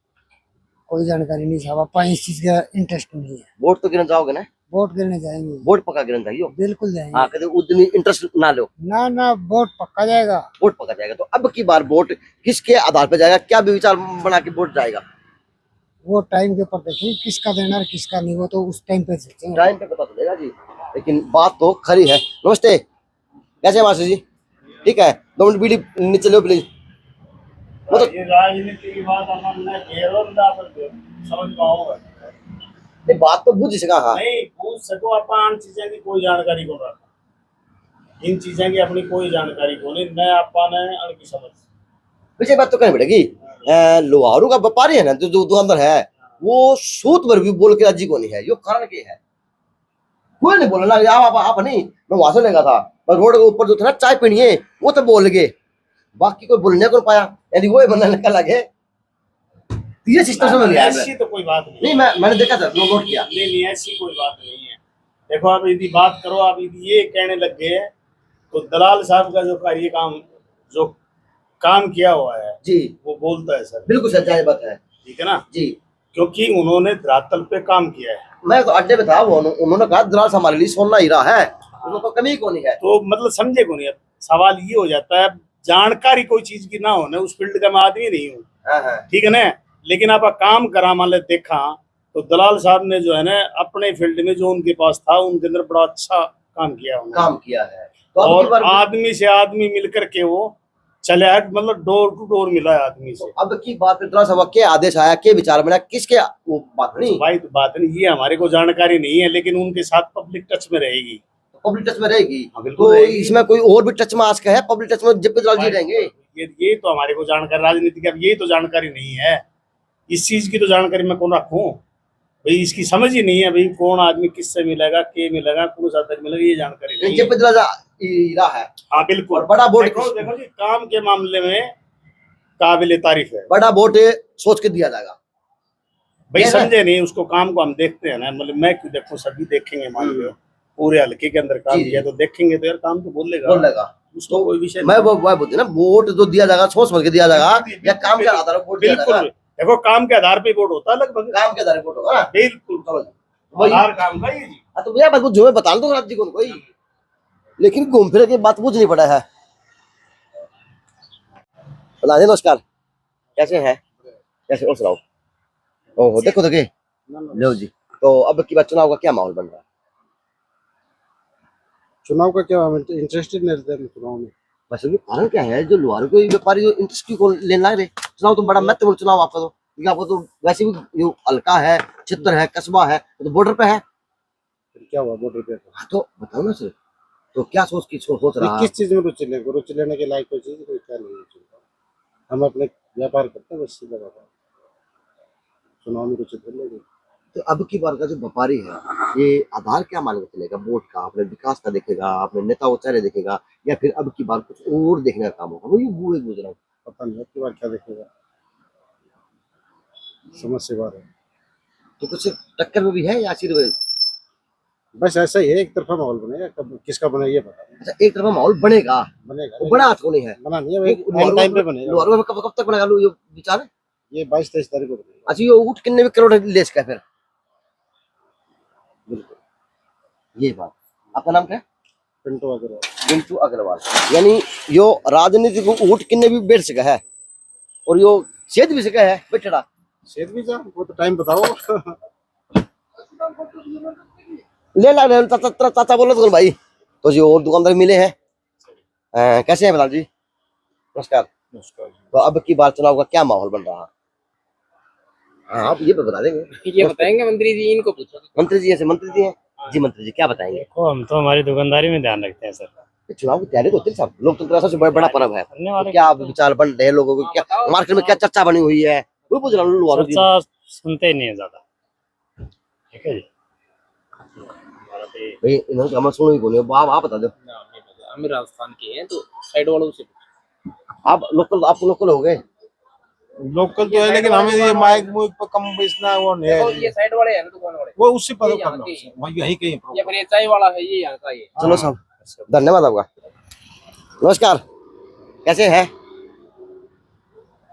कोई जानकारी नहीं साहब, आपका इस चीज का इंटरेस्ट नहीं है। वोट तो गिरने जाओगे ना? वोट गिरने जाएंगे। वोट पक्का गिरने जाइयो? बिल्कुल जाएंगे। हाँ, कभी उतनी इंटरेस्ट ना लो। ना, वोट पक्का जाएगा। वोट पक्का जाएगा। तो अब की बार वोट किसके आधार पर जाएगा, क्या भी विचार बना के वोट जाएगा? वो टाइम के ऊपर देखेंगे किसका देना है किसका नहीं, वो तो उस टाइम पे टाइम पे पता चलेगा जी। लेकिन बात तो खरी है। नमस्ते, कैसे मास्टर जी? ठीक है, 2 मिनट बीड़ी नीचे लो प्लीज। राजनीति की बात समझ पाओगे? नहीं, बात तो बुझ सका। हाँ, नहीं पूछ सको, अपन चीजें की कोई जानकारी को रखा, इन चीजें की अपनी कोई जानकारी को नहीं, न अपन अनकी समझ। वैसे बात तो करनी पड़ेगी। लोहारू का व्यापारी है ना, जो दुकानदार है, वो सूत पर भी बोल के राजी को नहीं है। यो कारण क्या है? कोई नहीं बोला ना, आप नहीं, मैं वहां से लेगा था, पर रोड के ऊपर जो था ना चाय पीनी है, वो तो बोल गए, बाकी कोई बोलने को पाया, यानी वो बनने लगा लगे। ये सिस्टम समझ गया। ऐसी तो कोई बात नहीं। मैंने देखा था, नोट किया। नहीं, ऐसी कोई बात नहीं है। देखो, आप यदि बात करो, आप यदि ये कहने लग गए तो दलाल साहब का जो काम किया हुआ है जी, वो बोलता है सर। बिल्कुल सर, जायज बात है। ठीक है ना जी। क्योंकि उन्होंने धरातल पे काम किया है। मैं तो अड्डे पे था, वो उन्होंने कहा दलाल हमारे लिए सोना हीरा है, उसमें तो कमी कौन है। तो मतलब समझे को नहीं। अब सवाल ये हो जाता है, जानकारी कोई चीज की ना हो ना, उस फील्ड का मैं आदमी नहीं हूँ, ठीक है ना, लेकिन आप काम करा मान ले देखा तो दलाल साहब ने जो है ना अपने फील्ड में जो उनके पास था उनके अंदर बड़ा अच्छा काम किया है। तो और आदमी से आदमी मिलकर के वो चले है, मतलब डोर टू डोर मिला है आदमी से। अब की बात दलाल साहब के आदेश आया, के विचार बना, किसके वो बात नहीं भाई, तो बात नहीं, ये हमारे को जानकारी नहीं है, लेकिन उनके साथ पब्लिक टच में रहेगी। पब्लिक टच में रहेगी, बिल्कुल तो रहेगी। इसमें कोई और भी टच में आज का है पब्लिक टच में, जब भी दलाल जी रहेंगे। ये तो हमारे को जानकारी, राजनीति की अब ये तो जानकारी नहीं है, इस चीज की तो जानकारी मैं कौन रखूं भाई, इसकी समझ ही नहीं है भाई, कौन आदमी किससे मिलेगा, के मिलेगा, कौन सा मिलेगा, ये जानकारी नहीं जब भी दलाल हीरा है। हाँ बिल्कुल, बड़ा बोर्ड देखो जी, काम के मामले में काबिल तारीफ है, बड़ा बोर्ड सोच के दिया जाएगा भाई, समझे नहीं उसको, काम को हम देखते हैं ना, मतलब मैं क्यों देखूं, सभी देखेंगे, मान लो पूरे हल्के के अंदर काम किया तो देखेंगे, तो यार काम तो बोलेगा उसको कोई विषय। मैं वो बोलते ना, वोट जो दिया जाएगा सोच समझ के दिया जाएगा, या काम के आधार पर वोट दिया जाएगा। बिल्कुल, देखो काम के आधार पे वोट होता है, लगभग काम के आधार पर वोट होगा, बिल्कुल आधार काम का ये जी। तो भैया बात जो मैं बता दो राज्य को कोई, लेकिन घूम फिर के बात पूछ नहीं पड़ा है। नमस्कार, कैसे हैं, कैसे और सुनाओ। ओहो देखो लो जी, तो अब की बात चुनाव का क्या माहौल बन रहा है? चुनाव का क्या इंटरेस्टेड नहीं रहता है चुनाव में। बस कारण क्या है, जो लोहारू को व्यापारी जो इंटरेस्ट को लेने लग रहे, चुनाव तो बड़ा महत्वपूर्ण चुनाव आपका, तो क्योंकि आपको तो वैसे भी जो हल्का है, क्षेत्र है, कस्बा है, तो बॉर्डर पे है। क्या हुआ बॉर्डर पे? तो बताओ ना सर, तो क्या सोच रहा है? किस चीज में रुचि लेने के लायक कोई चीज कोई क्या नहीं है, हम अपने व्यापार करते हैं, बस सीधा व्यापार, चुनाव में रुचि कर लेंगे। तो अब की बार का जो व्यापारी है, ये आधार क्या मान के चलेगा? वोट का, अपने विकास का देखेगा, अपने नेता वो चेहरे देखेगा, या फिर अब की बार कुछ और देखने का काम होगा? वही बूढ़े गुजर रहा हूँ, पता नहीं अब की बार क्या देखेगा, समझ से बाहर है। तो कुछ टक्कर में भी है या सिर्फ बस ऐसा ही है, एक तरफा माहौल बनेगा, कब किसका बने ये पता नहीं। अच्छा, एक तरफा माहौल बनेगा, वो बड़ा हाथ को नहीं है, बना नहीं है, टाइम पे बनेगा। कब तक बनेगा ये विचार है? ये 22-23 तारीख को बनेगा। अच्छा, ये ऊँट कितने भी करोड़ ले सका फिर? बिल्कुल, ये बात। आपका नाम क्या है? पिंटू अग्रवाल। यानी यो राजनीति को ऊँट कितने भी बैठ सका है, और यो सेध भी सका है बैठा, सेध भी जा, वो तो टाइम बताओ। ले ला चाचा बोलो तो भाई। तो जी और दुकानदार मिले हैं, कैसे हैं प्रधान जी? नमस्कार। तो अब की बार चुनाव का क्या माहौल बन रहा है? हाँ, आप ये बता देंगे? ये बताएंगे मंत्री जी, इनको पूछो। मंत्री जी ऐसे मंत्री जी हैं जी, मंत्री जी क्या बताएंगे? देखो, हम तो हमारी दुकानदारी में ध्यान रखते हैं सर। चुनाव की तैयारी तो होती है साहब, लोकतंत्र सबसे बड़ा पर्व है, तो क्या विचार बन रहे हैं लोगों को, क्या मार्केट में क्या चर्चा बनी हुई है, वो पूछ रहा हूँ। चर्चा सुनते ही नहीं है ज्यादा, ठीक है जी भाई, इन्होंने हमें सुनो ही बोले, आप बता दो। हम राजस्थान के हैं, तो साइड वालों से आप लोकल हो गए? लोकल तो है, लेकिन हमें ये माइक मुइक पर कम बेचना है, वो नहीं है। ये साइड वाले हैं ना, दुकान वाले, वो उससे पर करना वही यही कहीं। ये पर चाय वाला है, ये यहाँ का ये। चलो साहब, धन्यवाद आपका। नमस्कार, कैसे हैं?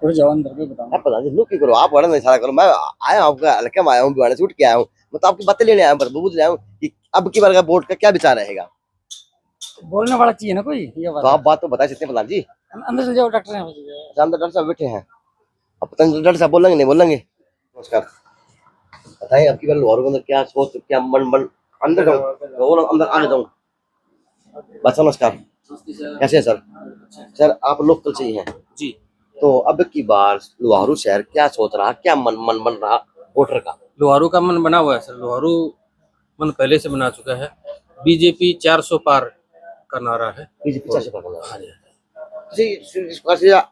जाओ अंदर में बताओ। आप बता दो की करो, आप बड़ा नहीं सारा करो, मैं आया हूँ आपका हल्के में आया हूँ, बिवाने से उठ के आया हूँ, मतलब आपकी बातें लेने आया हूँ, पूछ रहा हूँ कि अब की बार का वोट का क्या विचार रहेगा? बोलने वाला चाहिए ना कोई, ये बात। तो आप बात तो बता सकते हैं प्रधान जी। अंदर से जाओ, डॉक्टर हैं अंदर, डॉक्टर साहब बैठे हैं, अब पता नहीं डॉक्टर साहब बोलेंगे नहीं बोलेंगे। नमस्कार, बताइए अब की बार लोहारू के अंदर क्या सोच, क्या मन अंदर जाऊँ, अंदर आने जाऊँ बस। नमस्कार, कैसे है सर? सर आप लोकल से ही हैं जी, तो अब की बार लोहारू शहर क्या सोच रहा, क्या मन बन रहा वोटर का? लोहारू का मन बना हुआ है सर, लोहारू मन पहले से बना चुका है। बीजेपी 400 पार का नारा है। बीजेपी 400 पार का नारा है।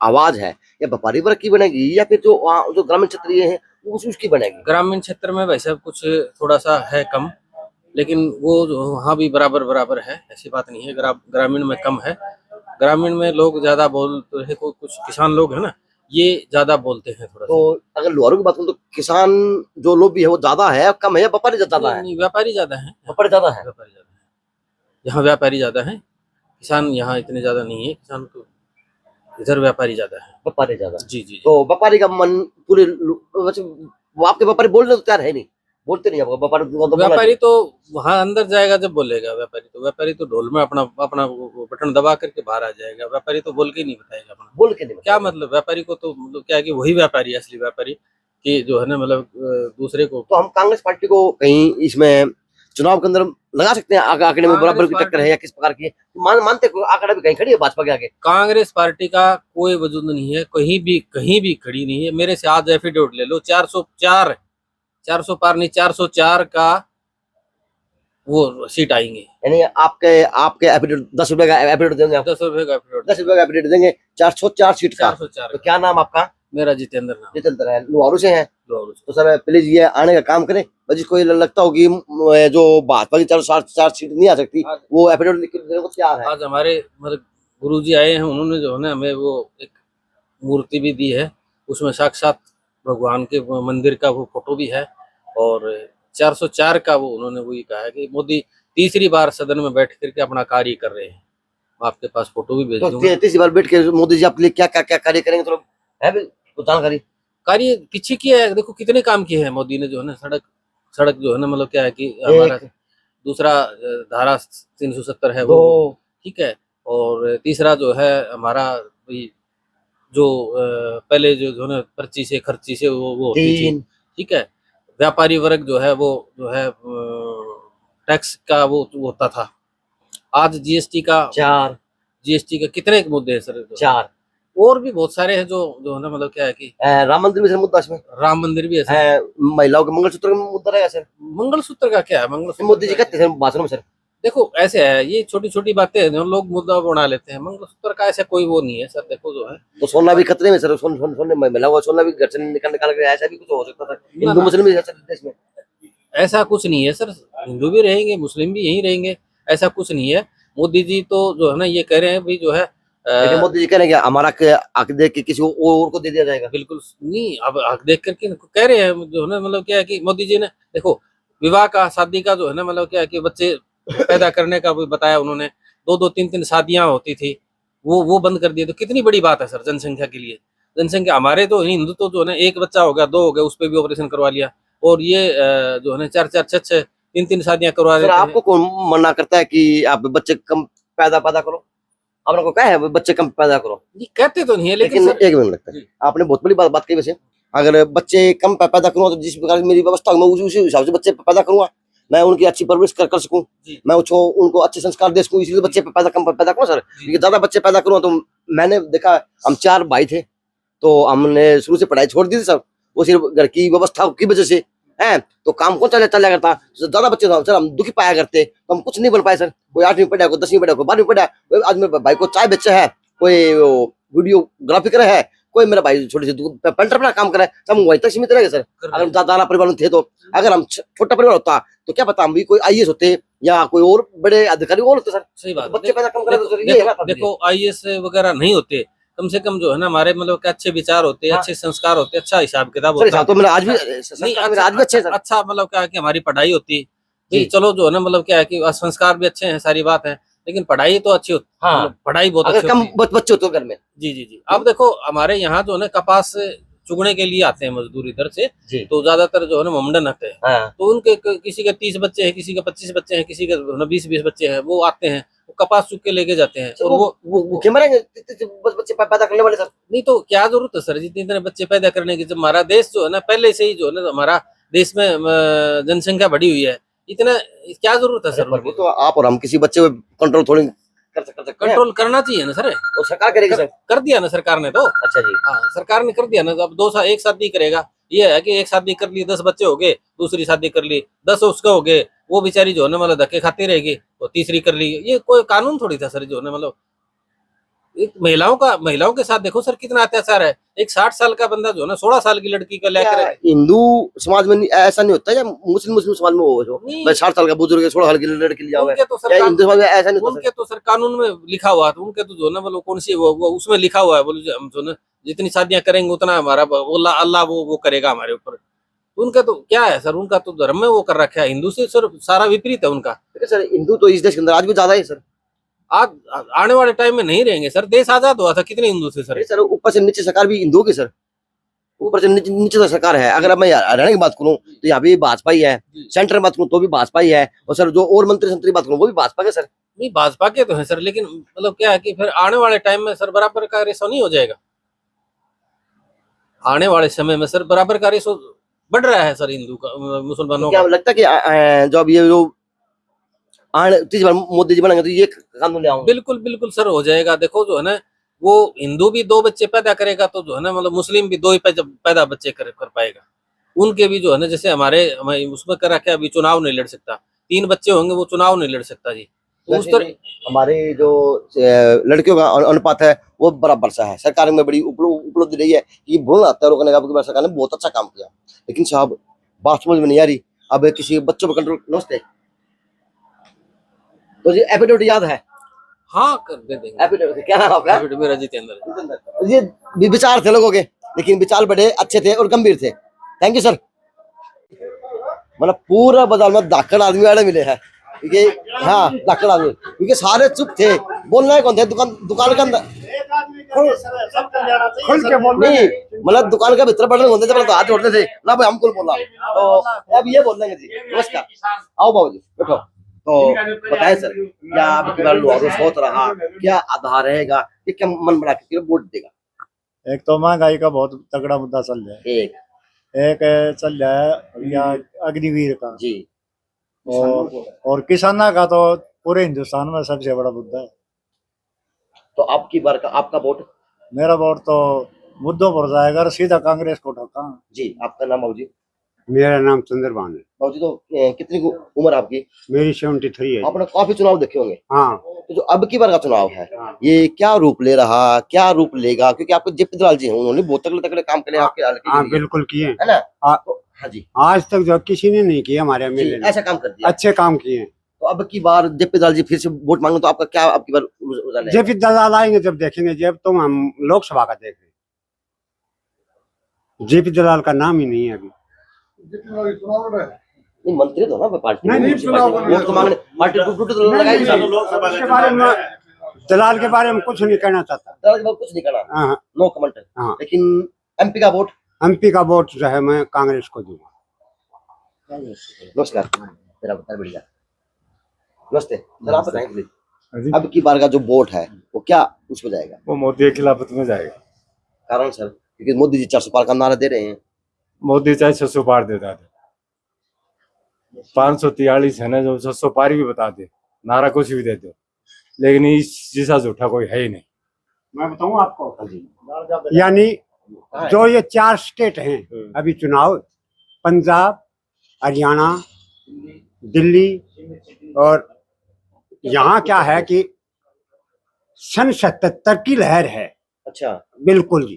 आवाज है या व्यापारी वर्ग की बनेगी, या फिर जो ग्रामीण क्षेत्रीय है उसकी बनेगी? ग्रामीण क्षेत्र में वैसे कुछ थोड़ा सा है कम, लेकिन वो वहाँ भी बराबर है, ऐसी बात नहीं है। ग्रामीण में कम है, ग्रामीण में लोग ज्यादा बोलते हैं, कुछ किसान लोग है ना, ये ज्यादा बोलते हैं थोड़ा। तो अगर लोहारू की बात करूं तो किसान जो लोग भी है वो ज्यादा है, कम है, या व्यापारी ज्यादा है? व्यापारी ज्यादा है, व्यापारी ज्यादा है, यहाँ व्यापारी ज्यादा है, किसान यहाँ इतने ज्यादा नहीं है। किसान तो इधर व्यापारी ज्यादा है। व्यापारी ज्यादा? जी जी। तो व्यापारी का मन पूरे वो आपके व्यापारी बोलने तो तैयार है नहीं, बोलते नहीं आपको व्यापारी तो वहां अंदर जाएगा जब बोलेगा। व्यापारी तो ढोल में अपना अपना वो बटन दबा करके बाहर आ जाएगा। व्यापारी तो बोल के नहीं बताएगा अपना, बोल के नहीं क्या मतलब व्यापारी को तो मतलब क्या है कि वही व्यापारी है असली व्यापारी कि जो है ना मतलब दूसरे को। तो हम कांग्रेस पार्टी को कहीं इसमें चुनाव के अंदर लगा सकते हैं? आंकड़े में बराबर की टक्कर है या किस प्रकार की है? मानते आंकड़ा भी कहीं खड़ी है भाजपा के आगे? कांग्रेस पार्टी का कोई वजूद नहीं है, कहीं भी खड़ी नहीं है। मेरे से आज एफिडेविट ले लो, 400 पार नहीं 404 का वो सीट आएंगे। यानी आपके एफिडेविट 10 रुपए का एफिडेविट देंगे आप? 10 रुपए का एफिडेविट, 10 रुपए का एफिडेविट देंगे 404 सीट का। 404। तो क्या नाम आपका? मेरा जितेंद्र नाम। जितेंद्र है, लोहारू से है। लोहारू से। तो सर प्लीज ये आने का काम करें, जिसको ये लगता हो कि जो भाजपा की 404 सीट नहीं आ सकती वो एफिडेविट लिख के देने को तैयार है। आज हमारे मतलब गुरुजी आए हैं, उन्होंने जो है ना हमें वो एक मूर्ति भी दी है, उसमें साक्षात भगवान के मंदिर का वो फोटो भी है और 404 का वो उन्होंने वही कहा है कि मोदी तीसरी बार सदन में बैठ करके अपना कार्य कर रहे हैं। आपके पास फोटो भी भेज दूंगा। तीसरी बार बैठ के मोदी जी आपके लिए क्या क्या कार्य करेंगे, तो है तो जानकारी? कार्य पीछे किया है, देखो कितने काम किए हैं मोदी ने जो है ना। सड़क जो है ना मतलब क्या है कि हमारा दूसरा धारा 370 है वो, ठीक है। और तीसरा जो है हमारा जो पहले जो है पर्ची से खर्ची से वो होती थी, ठीक है। व्यापारी वर्ग जो है वो जो है टैक्स का वो होता था। आज जीएसटी का कितने मुद्दे हैं सर? 4 और भी बहुत सारे हैं जो है ना मतलब क्या है कि राम मंदिर भी सर मुद्दा इसमें। राम मंदिर भी है, महिलाओं के मंगलसूत्र का मुद्दा रहेगा सर। मंगलसूत्र का क्या है? मंगलसूत्र मोदी जी कहते हैं भाषण में सर। देखो ऐसे है, ये छोटी छोटी बातें हैं जो लोग मुद्दा बना लेते हैं। मंगलसूत्र का ऐसा कोई वो नहीं है सर। देखो जो है तो सोना भी खतरे में सर। सोने महिलाओं का सोना भी घर से निकाल के ऐसा भी कुछ हो सकता था। हिंदू मुस्लिम भी देश में ऐसा कुछ नहीं है सर। हिंदू भी रहेंगे, मुस्लिम भी यहीं रहेंगे, ऐसा कुछ नहीं है। मोदी जी तो जो है ना ये कह रहे हैं भी जो है मोदी जी कह रहे हैं कि हमारा हक देख के किसी और को दे दिया जाएगा। बिल्कुल नहीं, अब हक देख करके कह रहे हैं जो है ना मतलब क्या है कि मोदी जी ने देखो विवाह का शादी का जो है ना मतलब क्या है कि बच्चे पैदा करने का भी बताया उन्होंने। 2-2 3-3 शादियां होती थी, वो बंद कर दिए। तो कितनी बड़ी बात है सर जनसंख्या के लिए। जनसंख्या हमारे तो हिंदू तो जो है ना एक बच्चा हो गया 2 हो गया उस पर भी ऑपरेशन करवा लिया, और ये जो है ना 4-4 6-6 3-3 शादियां करवा रहे हैं। आपको कौन मना करता है कि आप बच्चे कम पैदा करो? आपने को कहा है बच्चे कम पैदा करो? जी कहते तो नहीं है, लेकिन एक मिनट लगता है आपने बहुत बड़ी बात कही। वैसे अगर बच्चे कम पैदा करूँ तो जिस प्रकार मेरी व्यवस्था मैं उसी हिसाब से बच्चे पैदा करूंगा, मैं उनकी अच्छी परवरिश कर सकूं, मैं उनको अच्छे संस्कार दे सकूं, इसलिए बच्चे कम पैदा करूँ सर। क्योंकि ज्यादा बच्चे पैदा करूँ तो मैंने देखा, हम 4 भाई थे तो हमने शुरू से पढ़ाई छोड़ दी थी सर। वो सिर्फ घर की व्यवस्था की वजह से है, तो काम कौन चला करता। ज्यादा बच्चे सर हम दुखी पाया करते, तो हम कुछ नहीं बन पाए सर। कोई 8वीं पढ़ा, कोई 10वीं पढ़ा, कोई 12वीं पढ़ा। आज मेरे भाई को चाय बेचा है, कोई वीडियोग्राफी करे है, कोई मेरा भाई छोटे से पेंटर अपना काम करे। सब वहीं तक सीमित रहेगा सर। अगर ज्यादा परिवार में थे तो, अगर हम छोटा परिवार होता तो क्या पता हम भी कोई IAS होते या कोई और बड़े अधिकारी और होते सर। सही बात। बच्चे पैदा कम करे देखो IAS वगैरह नहीं होते, कम से कम जो है ना हमारे मतलब के अच्छे विचार होते हैं, अच्छे संस्कार होते हैं, अच्छा हिसाब किताब होता है। तो मेरा आज भी अच्छे सर। अच्छा मतलब क्या है कि हमारी पढ़ाई होती है, चलो जो है ना मतलब क्या है कि संस्कार भी अच्छे हैं, सारी बात है, लेकिन पढ़ाई तो अच्छी होती है। हाँ। पढ़ाई बहुत अच्छी कम बच्चे होते घर में। जी। अब देखो हमारे यहाँ जो है ना कपास चुगने के लिए आते हैं मजदूर इधर से, तो ज्यादातर जो है ना मोमडन आते हैं। तो उनके किसी के 30 बच्चे हैं, किसी के 25 बच्चे हैं, किसी के 20 बच्चे हैं, वो आते हैं कपास चुग के लेके जाते हैं। और वो मरेंगे बच्चे पैदा करने वाले सर। नहीं तो क्या जरूरत है सर जितने इतने बच्चे पैदा करने की, जब हमारा देश जो है ना पहले से ही जो है ना हमारा देश में जनसंख्या बढ़ी हुई है, इतना क्या जरूरत है सर? तो आप और हम किसी बच्चे को कंट्रोल थोड़ी कर सकते हैं। कंट्रोल करना चाहिए ना सर। तो सरकार करेगी सर। कर दिया ना सरकार ने तो। अच्छा जी। हाँ सरकार ने कर दिया ना। अब एक शादी करेगा, ये है कि एक शादी कर ली 10 बच्चे हो गए, दूसरी शादी कर ली 10 उसका हो गए, वो बेचारी जो है ना मतलब धक्के खाती रहेगी, और तीसरी कर ली। ये कोई कानून थोड़ी था सर जो है ना मतलब। एक महिलाओं के साथ देखो सर कितना अत्याचार है। एक 60 साल का बंदा जो है ना 16 साल की लड़की का लेकर। हिंदू समाज में ऐसा नहीं होता या मुस्लिम समाज में हो जो 60 साल का बुजुर्ग 16 साल की लड़की लिया हुआ है? हिंदू समाज में ऐसा नहीं होता। उनके तो सर कानून में लिखा हुआ था, उनके तो जो है ना मतलब कौन सी वो उसमें लिखा हुआ है, बोले हम जो ना जितनी शादियां करेंगे उतना हमारा अल्लाह वो करेगा हमारे ऊपर। उनका तो क्या है सर, उनका तो धर्म में वो कर रखा है। हिंदू से सर सारा विपरीत है उनका। सर हिंदू तो इस देश के अंदर आज भी ज्यादा है सर। आज आने वाले टाइम में नहीं रहेंगे सर। देश आजाद हुआ था कितने हिंदू थे सर? सर ऊपर से नीचे सरकार भी हिंदुओं की सर, ऊपर से नीचे तो सरकार है। अगर मैं हरियाणा की बात करूं तो यहाँ भी भाजपा ही है, सेंटर में बात करूं तो भी भाजपा ही है, और सर जो और मंत्री बात करूं वो भी भाजपा के सर। नहीं भाजपा के तो है सर, लेकिन मतलब क्या है कि फिर आने वाले टाइम में सर बराबर का रेशो नहीं हो जाएगा। आने वाले समय में सर बराबर का रेशो बढ़ रहा है सर हिंदू का मुसलमानों क्या का। लगता है कि जो अब ये जो तीसरी बार मोदी जी बनेंगे तो ये कानून ले आऊंगे? बिल्कुल बिल्कुल सर हो जाएगा। देखो जो है ना, वो हिंदू भी 2 बच्चे पैदा करेगा तो जो है ना, मतलब मुस्लिम भी 2 ही पैदा बच्चे कर पाएगा। उनके भी जो है ना, जैसे हमारे उसमें कर रखा है, अभी चुनाव नहीं लड़ सकता, 3 बच्चे होंगे वो चुनाव नहीं लड़ सकता जी। तो उस तरह हमारे जो लड़कियों का अनुपात है वो बराबर सा है। सरकार में बड़ी उपलब्धि रही है कि भ्रूण हत्या रोकने का सरकार ने बहुत अच्छा काम किया, लेकिन साहब बात समझ में नहीं आ रही। अब किसी बच्चों पर कंट्रोल नमस्ते तो जी एपिडोट याद है? हाँ कर दे देंगे। एपिडोट क्या नाम आपका? एपिडोट मेरा जितेंद्र। ये विचार थे लोगों के, लेकिन विचार बड़े अच्छे थे और गंभीर थे। Thank you sir. मतलब पूरा बाजार में धाकड़ आदमी वाले मिले हैं, क्योंकि हाँ धाकड़ आदमी, क्योंकि सारे चुप थे, बोलना है कौन थे? दुकान के अंदर नहीं, मतलब दुकान के भीतर बैठने होते थे तो हाथ जोड़ते थे ना भाई हमको बोला, तो अब ये बोल देंगे जी नमस्कार आओ बाबू जी बैठो। तो बताएं सर क्या आपकी बार सोच रहा, क्या आधार रहेगा कि क्या मन बना के वोट देगा? एक तो महंगाई का बहुत तगड़ा मुद्दा चल रहा है, एक चल रहा है या अग्निवीर का जी, और किसाना का तो पूरे हिंदुस्तान में सबसे बड़ा मुद्दा है। तो आपकी बार का आपका वोट? मेरा वोट तो मुद्दों पर जाएगा और सीधा कांग्रेस को ठोका जी। आपका नाम बाबू जी? मेरा नाम चंद्रभान है। बाबू जी तो कितनी उम्र आपकी? मेरी 73 है। आपने काफी चुनाव देखे होंगे। हाँ। तो जो अब की बार का चुनाव है ये क्या रूप ले रहा, क्या रूप लेगा? क्योंकि आपको जेपी दलाल जी हैं, उन्होंने बहुत तगड़े तगड़े काम करे आपके हल्के के हाँ लिए। बिल्कुल किए है ना? हाँ जी। आज तक जो किसी ने नहीं किया हमारे एमएलए ने, ऐसा काम कर दिया, अच्छे काम किए। तो अब की बार जेपी दलाल जी फिर से वोट मांगे तो आपका क्या अब की बार रुझान है? जेपी दलाल आएंगे जब देखेंगे, जब तुम हम लोकसभा का देख रहे, जेपी दलाल का नाम ही नहीं है अभी। नहीं मंत्री तो ना पार्टी नहीं वोट तो मांगने पार्टी तो लगाएगी। दलाल के बारे में कुछ नहीं कहना चाहता, दलाल के बारे में कुछ नहीं कहना, हाँ नो कमेंट। हाँ। लेकिन एमपी का वोट? एमपी का वोट जो है मैं कांग्रेस को दूंगा। नमस्कार, मेरा बता बढ़िया। नमस्ते सर, आप बताएं प्लीज अब की बार का जो वोट है वो क्या उसमें जाएगा? वो मोदी के खिलाफत में जाएगा। कारण सर? क्योंकि मोदी जी 400 पार का नारा दे रहे हैं। मोदी चाहे 600 पार देता थे, 543 है ना, जो 600 पार भी बता दे, नारा कुछ भी दे दो, लेकिन इस जैसा झूठा कोई है ही नहीं। मैं बताऊं आपको, यानी जो ये 4 स्टेट हैं अभी चुनाव, पंजाब, हरियाणा, दिल्ली, और यहाँ क्या है कि सन 77 की लहर है। अच्छा बिल्कुल जी।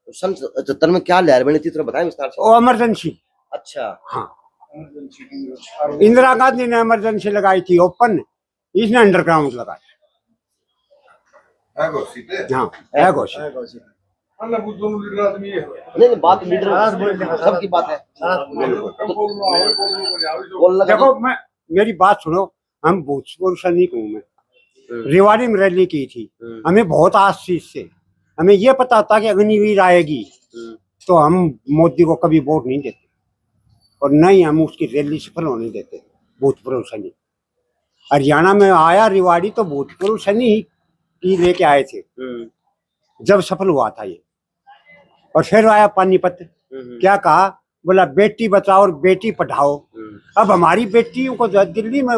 तो सन 77 में क्या लहर बनी थी, थोड़ा बताएं विस्तार से। वो इमरजेंसी। अच्छा हाँ, इंदिरा गांधी ने इमरजेंसी लगाई थी ओपन, इसने अंडरग्राउंड लगाई। हाँ है घोषित। नहीं बात लीडर सबकी बात है। देखो मैं मेरी बात सुनो, हम भूतपूर्व सैनिक हूँ मैं, रेवाड़ी में रैली की थी, हमें बहुत आस थी इससे, हमें ये पता था कि अग्निवीर आएगी तो हम मोदी को कभी वोट नहीं देते और न ही हम उसकी रैली सफल होने देते। भूतपूर्व सैनिक हरियाणा में आया रेवाड़ी तो भूतपूर्व सैनिक ही लेके आए थे जब सफल हुआ था ये। और फिर आया पानीपत, क्या कहा, बोला बेटी बचाओ और बेटी पढ़ाओ। अब हमारी बेटियों को जो दिल्ली में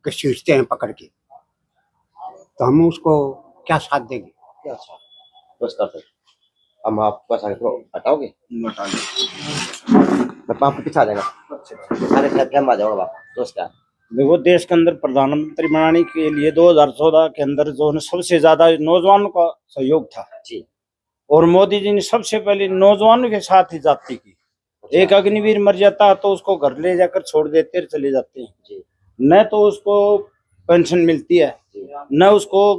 घसीटते हैं पकड़ के, तो हम उसको क्या साथ देंगे? क्या साथ? नमस्कार सर, हम आपका साथ हटाओगे? मैं आपके पीछे आ जाएगा, सारे खैम आ जाऊंगा। नमस्कार। देखो देश के अंदर प्रधानमंत्री बनाने के लिए 2014 के अंदर जो है सबसे ज्यादा नौजवानों का सहयोग था जी, और मोदी जी ने सबसे पहले नौजवानों के साथ ही जाति की। एक अग्निवीर मर जाता तो उसको घर ले जाकर छोड़ देते चले जाते हैं, न तो उसको पेंशन मिलती है, न उसको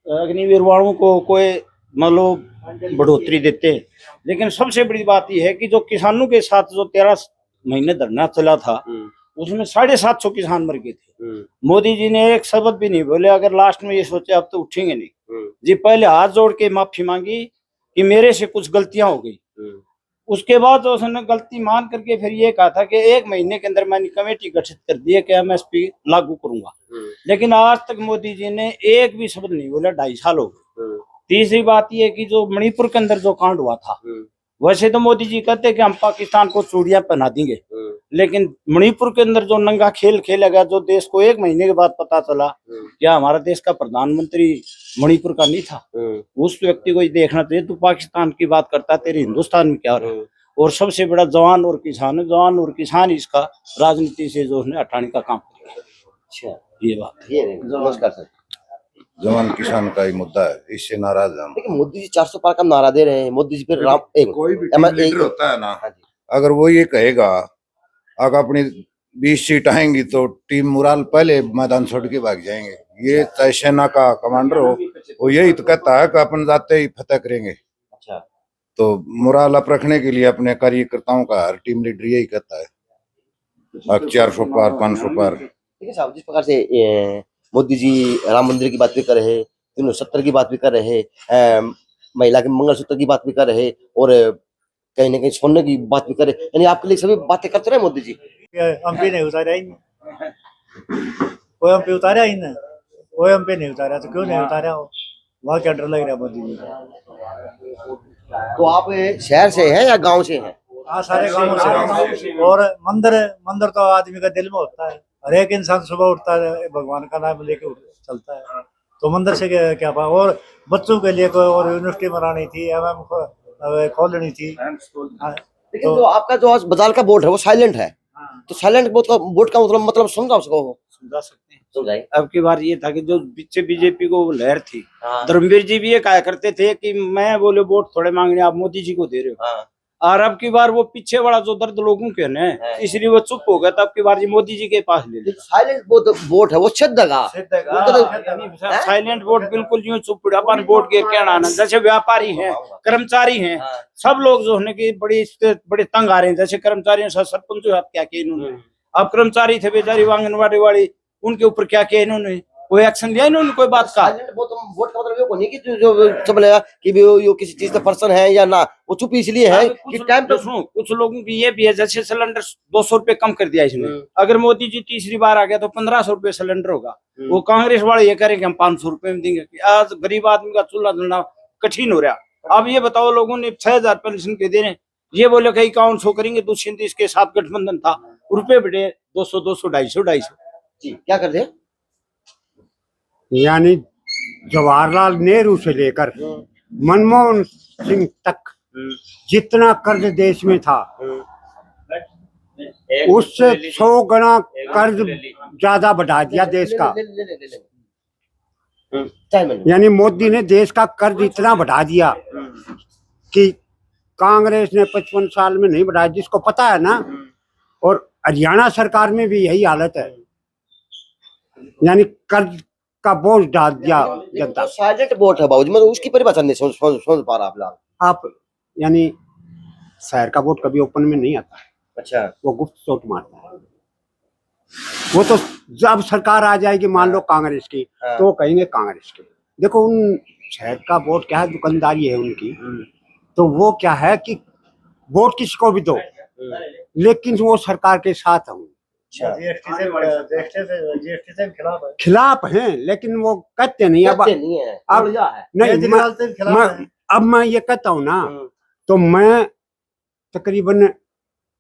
अग्निवीर वालों को कोई मतलब बढ़ोतरी देते। लेकिन सबसे बड़ी बात यह है कि जो किसानों के साथ जो 13 महीने धरना चला था उसमें 750 किसान मर गए थे। मोदी जी ने एक शब्द भी नहीं बोले, अगर लास्ट में ये सोचे अब तो उठेंगे नहीं जी, पहले हाथ जोड़ के माफी मांगी कि मेरे से कुछ गलतियां हो गई। उसके बाद उसने गलती मान करके फिर ये कहा था कि 1 महीने के अंदर मैंने कमेटी गठित कर दी है कि MSP लागू करूंगा। लेकिन आज तक मोदी जी ने एक भी शब्द नहीं बोला, 2.5 साल हो गए। तीसरी बात ये कि जो मणिपुर के अंदर जो कांड हुआ था, वैसे तो मोदी जी कहते कि हम पाकिस्तान को चूड़ियां पहना देंगे, लेकिन मणिपुर के अंदर जो नंगा खेल खेला गया, जो देश को 1 महीने के बाद पता चला क्या हमारा देश का प्रधानमंत्री मणिपुर का नहीं था, उस व्यक्ति को ही देखना चाहिए। तू पाकिस्तान की बात करता, तेरे हिंदुस्तान में क्या हो रहा है? और सबसे बड़ा जवान और किसान है, जवान और किसान इसका राजनीति से जो उसने हटाने का काम किया। अच्छा, ये बात है। नमस्कार सर। जवान किसान का ही मुद्दा है, इससे नाराज हैं। लेकिन मोदी जी 400 पार का नारा दे रहे हैं। मोदी जी फिर कोई भी टीम लीडर होता है ना, अगर वो ये कहेगा अगर अपनी 20 सीट आएंगी तो टीम मुराल पहले मैदान छोड़ के भाग जाएंगे। ये चाहे सेना का कमांडर हो, वो यही तो कहता है कि अपन जाते ही फतेह करेंगे। अच्छा, तो मुराल अप रखने के लिए अपने कार्यकर्ताओं का हर टीम लीडर यही कहता है 400 पार 500 पार। ठीक है साहब, जिस प्रकार से मोदी जी राम मंदिर की बात भी कर रहे, 370 की बात भी कर रहे, महिला के मंगलसूत्र की बात भी कर रहे, और कहीं ना कहीं सोने की बात भी कर रहे, यानी आपके लिए सभी बातें करते रहे मोदी जी। एमपी नहीं उतारा ही नहीं, कोई एमपी उतारा ही नहीं, कोई एमपी नहीं उतारा, तो क्यों नहीं उतारा हो? वहाँ क्या डर लग रहा है मोदी जी को? तो आप शहर से हैं या गांव से हैं? हाँ, सारे गाँव से। और मंदिर तो आदमी का दिल में होता है, हर एक इंसान सुबह उठता है भगवान का नाम लेके चलता है, तो मंदिर से क्या पाया? और बच्चों के लिए कोई और यूनिवर्सिटी बनानी थी, MM खोलनी थी। लेकिन जो आपका जो आज बदाल का वोट है वो साइलेंट है, तो साइलेंट वोट का मतलब समझा समझा सकते हैं। अब की बार ये था कि जो पीछे बीजेपी को लहर थी, धर्मवीर जी भी ये कहा करते थे कि मैं बोले वोट थोड़े मांगने आप मोदी जी को दे रहे हो, और अब की बार वो पीछे वाला जो दर्द लोगों के है, इसलिए वो चुप हो गया। तब की बार जी मोदी जी के पास ले लिया। साइलेंट वोट है वो सिद्धगा, साइलेंट वोट बिल्कुल यूं चुप पड़ा। अपन वोट के क्या आना, जैसे व्यापारी हैं, कर्मचारी हैं, सब लोग जो है कि बड़े तंग आ रहे हैं। जैसे कर्मचारी सरपंच क्या किया इन्होंने, अब कर्मचारी थे बेचारी आंगनबाड़ी वाली, उनके ऊपर क्या किया इन्होंने? कोई एक्शन लिया इन्होंने कोई बात का? वोट का मतलब ये नहीं कि जो सब लेगा कि वो किसी चीज का पर्सन है या ना, वो चुप इसलिए है कि टाइम पे। कुछ लोगों की ये भी है, जैसे सिलेंडर 200 रुपए कम कर दिया इसने, अगर मोदी जी तीसरी बार आ गया तो 1500 रुपए सिलेंडर होगा। वो कांग्रेस वाले ये करेंगे हम 500 रुपए में देंगे। आज गरीब आदमी का चूल्हा जलना कठिन हो रहा। अब ये बताओ, लोगों ने 6000 पेंशन के दे रहे, ये बोले कहीं 100 करेंगे, दुष्यंत इसके साथ गठबंधन था, रुपए बढ़े 200 200 250 जी। क्या कर रहे? यानी जवाहरलाल नेहरू से लेकर मनमोहन सिंह तक जितना कर्ज देश में था, उससे 100 गुना कर्ज ज्यादा बढ़ा दिया देश का। यानी मोदी ने देश का कर्ज इतना बढ़ा दिया कि कांग्रेस ने 55 साल में नहीं बढ़ाया, जिसको पता है ना। और हरियाणा सरकार में भी यही हालत है, यानी कर्ज का बोझ डाल दिया जनता। साइलेंट वोट है बाबूजी, मतलब उसकी परिभाषा नहीं समझ पा रहा आप। यानी शहर का वोट कभी ओपन में नहीं आता। अच्छा, वो गुप्त चोट मारता है। वो तो जब सरकार आ जाएगी, मान लो कांग्रेस की, तो कहेंगे कांग्रेस की। देखो, उन शहर का वोट क्या है, दुकानदारी है उनकी, तो वो क्या है कि वोट किसी को भी दो, लेकिन वो सरकार के साथ हूँ। जीएसटी से खिलाफ हैं, लेकिन वो कहते नहीं। अब नहीं, अब मैं ये कहता हूँ ना, तो मैं तकरीबन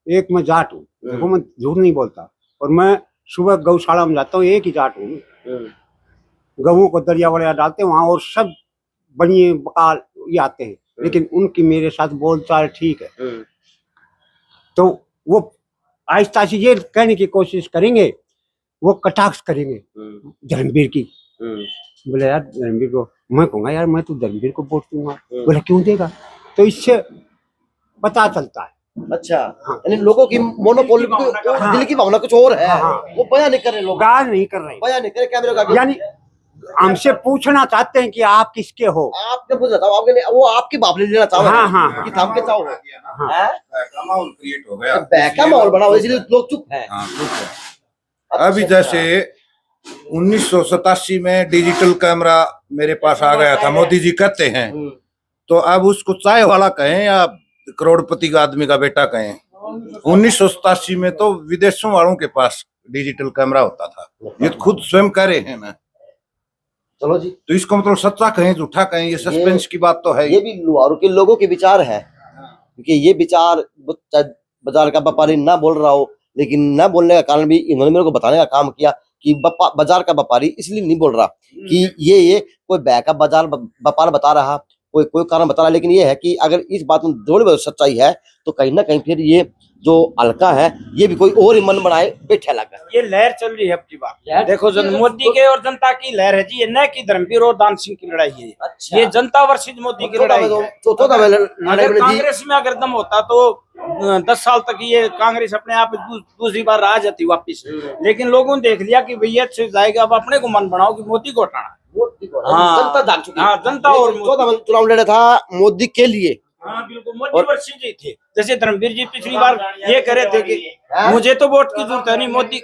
एक में जाट हूँ, देखो मैं झूठ नहीं बोलता, और मैं सुबह गौशाला में जाता हूँ, एक ही जाट हूँ। गऊ को दरिया वड़िया डालते हैं वहाँ, और सब बनिए बकाल ये आते हैं, लेकिन उनकी मेरे साथ बोलचाल ठीक है। तो वो आहिस्ता से ये कहने की कोशिश करेंगे, वो कटाक्ष करेंगे धर्मवीर की। बोले यार धर्मवीर को, मैं कहूँगा यार मैं तो धर्मवीर को वोट दूंगा। बोले क्यों देगा? तो इससे पता चलता है। अच्छा, यानी लोगों की मोनोपोली, दिल की भावना कुछ और है, वो बयान नहीं कर रहे लोग, बयान नहीं कर रहे, बयान नहीं कर रहे कैमरे। यानी हमसे पूछना चाहते हैं कि आप किसके हो। आपने पूछा था, आपने वो आपकी बाप ले लेना चाहो। कि थाम के चाहो, माहौल क्रिएट हो गया, बहका माहौल बना, इसलिए लोग चुप है। अभी जैसे 1987 में डिजिटल कैमरा मेरे पास आ गया था, मोदी जी कहते हैं, तो अब उसको चाय वाला कहें या करोड़पति का आदमी का बेटा कहें, 1987 में तो विदेशों वालों के पास डिजिटल कैमरा होता था, ये तो खुद स्वयं कह रहे हैं ना। चलो जी, तो इसको मतलब सच्चा कहें झूठा कहें, ये सस्पेंस की बात तो है। ये भी लुहारू के लोगों के विचार है, क्योंकि ये विचार बाजार का व्यापारी ना बोल रहा हो, लेकिन ना बोलने का कारण भी इन्होंने मेरे को बताने का काम किया कि बाजार का व्यापारी इसलिए नहीं बोल रहा कि ये कोई बै का बाजार व्यापार बता रहा, कोई कारण बता रहा, लेकिन ये है कि अगर इस बात में थोड़ी बहुत सच्चाई है तो कहीं ना कहीं फिर ये जो हल्का है ये भी कोई और ही मन बनाए बैठे लगा। ये लहर चल रही है अपनी बात, देखो मोदी के और जनता की लहर है जी, ये न कि धर्मवीर और दान सिंह की लड़ाई है। अच्छा। ये जनता वर्सेस मोदी की लड़ाई है। अगर कांग्रेस में अगर दम होता तो 10 साल तक ये कांग्रेस अपने आप दूसरी बार राह जाती वापिस, लेकिन लोगों ने देख लिया कि भैया अच्छे जाएगा, अब अपने को मन बनाओ कि मोदी को हटाना। जनता जाग चुकी है। जनता और 14 चुनाव लड़ा था मोदी के लिए। हाँ बिल्कुल, मोदी वर्सेस जी थे। जैसे धर्मवीर जी पिछली बार ये कह रहे थे कि मुझे तो वोट की जरूरत है नहीं, मोदी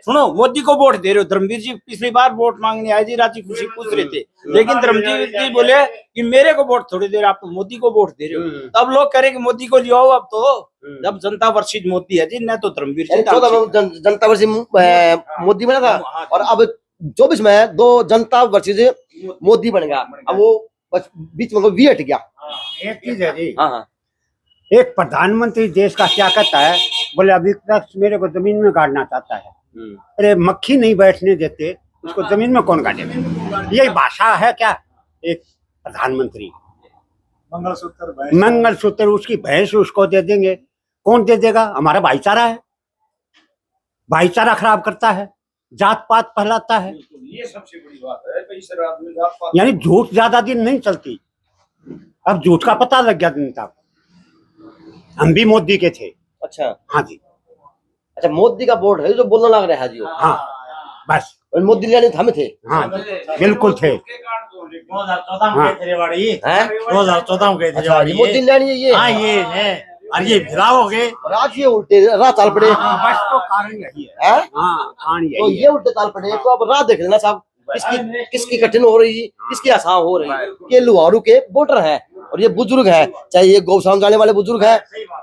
सुनो मोदी को वोट दे रहे हो। धर्मवीर जी पिछली बार वोट मांगने आए जी, राजी खुशी पूछ रहे थे, लेकिन धर्मवीर जी बोले कि मेरे को वोट थोड़ी देर, आप मोदी को वोट दे रहे हो। तब लोग कह रहे कि मोदी को लियो, अब तो जब जनता वर्सेस मोदी है जी, न तो धर्मवीर जी। जनता वर्सेस मोदी बना था और अब 24 में 2 जनता वर्सेस मोदी बन गया। अब वो बीच में वी हट गया। एक चीज है जी, हाँ, एक प्रधानमंत्री देश का क्या कहता है, बोले अभी तक मेरे को जमीन में गाड़ना चाहता है। अरे मक्खी नहीं बैठने देते, उसको जमीन में कौन गाड़ेगा? यही भाषा है क्या एक प्रधानमंत्री? मंगलसूत्र उसकी भैंस उसको दे देंगे, कौन दे देगा? हमारा भाईचारा है, भाईचारा खराब करता है, जात पात फैलाता है। ये सबसे बड़ी बात है, यानी झूठ ज्यादा दिन नहीं चलती। अब झूठ का पता लग गया जनता को। हम भी मोदी के थे। अच्छा, हाँ जी। अच्छा, मोदी का वोट है जो बोलने लग रहा है जी। हाँ बस, और मोदी लेने हम थे। हाँ बिल्कुल थे। 2014 में गए थे वाड़ी, 2014 में गए थे मोदी लेनी है ये। हाँ ये है, और ये भिराव हो गए, रात ये उल्टे राह चाल पड़े। बस तो कारण यही है। हाँ कारण तो यही ये उल्टे चाल पड़े, तो अब राह देख लेना साहब, किसकी कठिन हो रही, किसकी आसान हो रही। ये लुहारू के वोटर है और ये बुजुर्ग है, चाहे ये गौशाला जाने वाले बुजुर्ग है,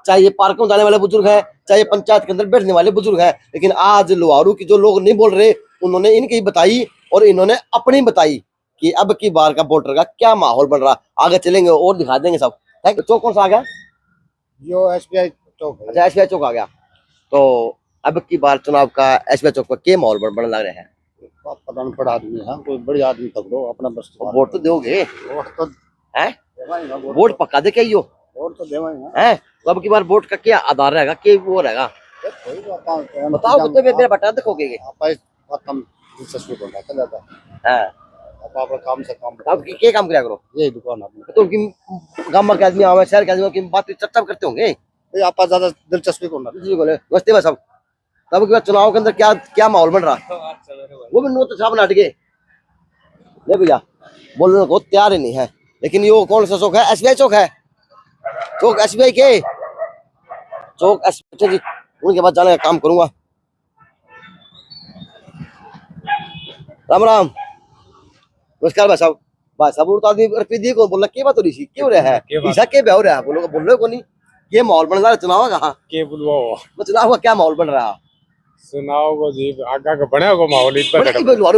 चाहे ये पार्कों जाने वाले बुजुर्ग है, चाहे ये पंचायत के अंदर बैठने वाले बुजुर्ग है। लेकिन आज लुहारू की जो लोग नहीं बोल रहे, उन्होंने इनकी बताई और इन्होंने अपनी बताई कि अब की बार का वोटर का क्या माहौल बन रहा। आगे चलेंगे और दिखा देंगे सब। चौक कौन सा आ गया? जो SBI चौक है। अच्छा, SBI चौक आ गया। तो अब की बार चुनाव का SBI चौक पर क्या माहौल बन लग रहा है? पता नहीं, बड़ा आदमी है, कोई बड़ी आदमी पकड़ो अपना बस। वोट तो दोगे? वोट तो हैं? वोट पक्का दे क्या? वोट तो देवा है। तो अब की बार वोट का क्या आधार रहेगा, क्या वो रहेगा? बताओ तो मेरा बटा देखोगे। दिलचस्पी को जाता है अपना काम से काम। अब क्या काम किया करो? यही दुकान आपने तो गांव के आदमी आवे, शहर के आदमी की बात चर्चा करते होंगे। आप ज्यादा दिलचस्पी को बोले सब। तब के बाद चुनाव के अंदर क्या माहौल बन रहा, वो भी नो तो साहब नाट के ले भैया बोलने को तैयार ही नहीं है। लेकिन ये कौन सा चौक है? SBI चौक है। चौक SBI के चौक SBI जी, उनके बाद जाने का काम करूंगा। राम राम, नमस्कार भाई साहब। भाई साहब तो आदमी को बोल क्या बात हो रही थी, क्यों रहा है ऐसा क्या हो रहा है? बोल रहे को नहीं, ये माहौल बन रहा है चुनाव का? के बुलवाओ चुनाव का क्या माहौल बन रहा है? चुनाव को जी आगा का बना को माहौल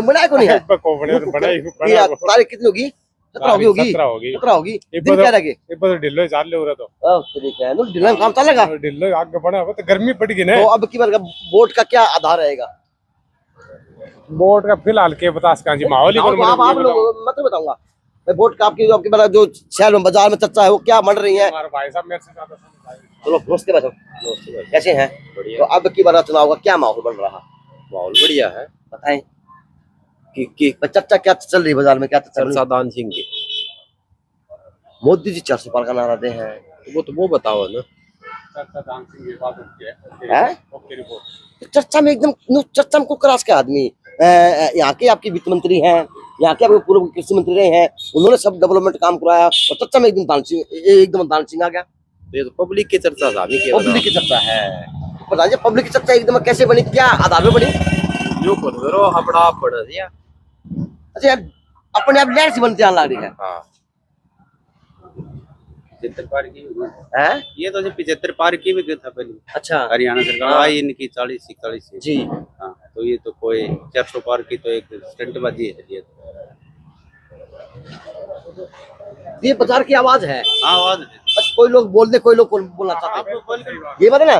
बनाया को नहीं है। तारीख कितनी होगी? 17 होगी। दिन क्या लगे? ढिल्लो चाल ले रहा तो ठीक है, ढिल्लो में काम चलेगा। ढिल्लो आगे बना तो गर्मी पड़ेगी ना। तो अब की बार का वोट का क्या आधार रहेगा? वोट का फिलहाल के बता जी माहौल ही आप लोग मत बताऊंगा। वोट का आपकी जो शहर में बाजार में चर्चा है वो क्या बढ़ रही है? भाई साहब मेरे से ज्यादा चलो नमस्ते भाई साहब, कैसे हैं? तो अब की बार चुनाव का क्या माहौल बन रहा? माहौल बढ़िया है। बताएं कि चर्चा क्या चल रही बाजार में? क्या चर्चा दान सिंह की, मोदी जी 400 पार का नारा दे हैं। वो बताओ ना। चर्चा दान सिंह की बात ओके रिपोर्ट। चर्चा में एकदम चर्चा में कुकरास के आदमी, यहाँ के आपके वित्त मंत्री हैं, यहाँ के आपके पूर्व कृषि मंत्री रहे हैं, उन्होंने सब डेवलपमेंट काम कराया और चर्चा में एकदम दान सिंह आ गया। तो ये तो पब्लिक की चर्चा था, पब्लिक की चर्चा है। पता नहीं पब्लिक की चर्चा एकदम कैसे बनी, क्या आधार पे बनी? जो खुद करो अपना आप बढ़ दिया। अच्छा यार, अपने आप लहर से बनते आने लग रही है। हाँ 75 पार की हैं? ये तो 75 पार की भी था पहले। अच्छा हरियाणा सरकार हाँ। आई इनकी 40-41 जी। हाँ तो ये तो कोई 400 पार की तो एक स्टंटबाजी है ये। ये बाजार की आवाज है। आवाज बस कोई लोग बोल दे, कोई लोग बोलना चाहते हैं। ये बात है ना,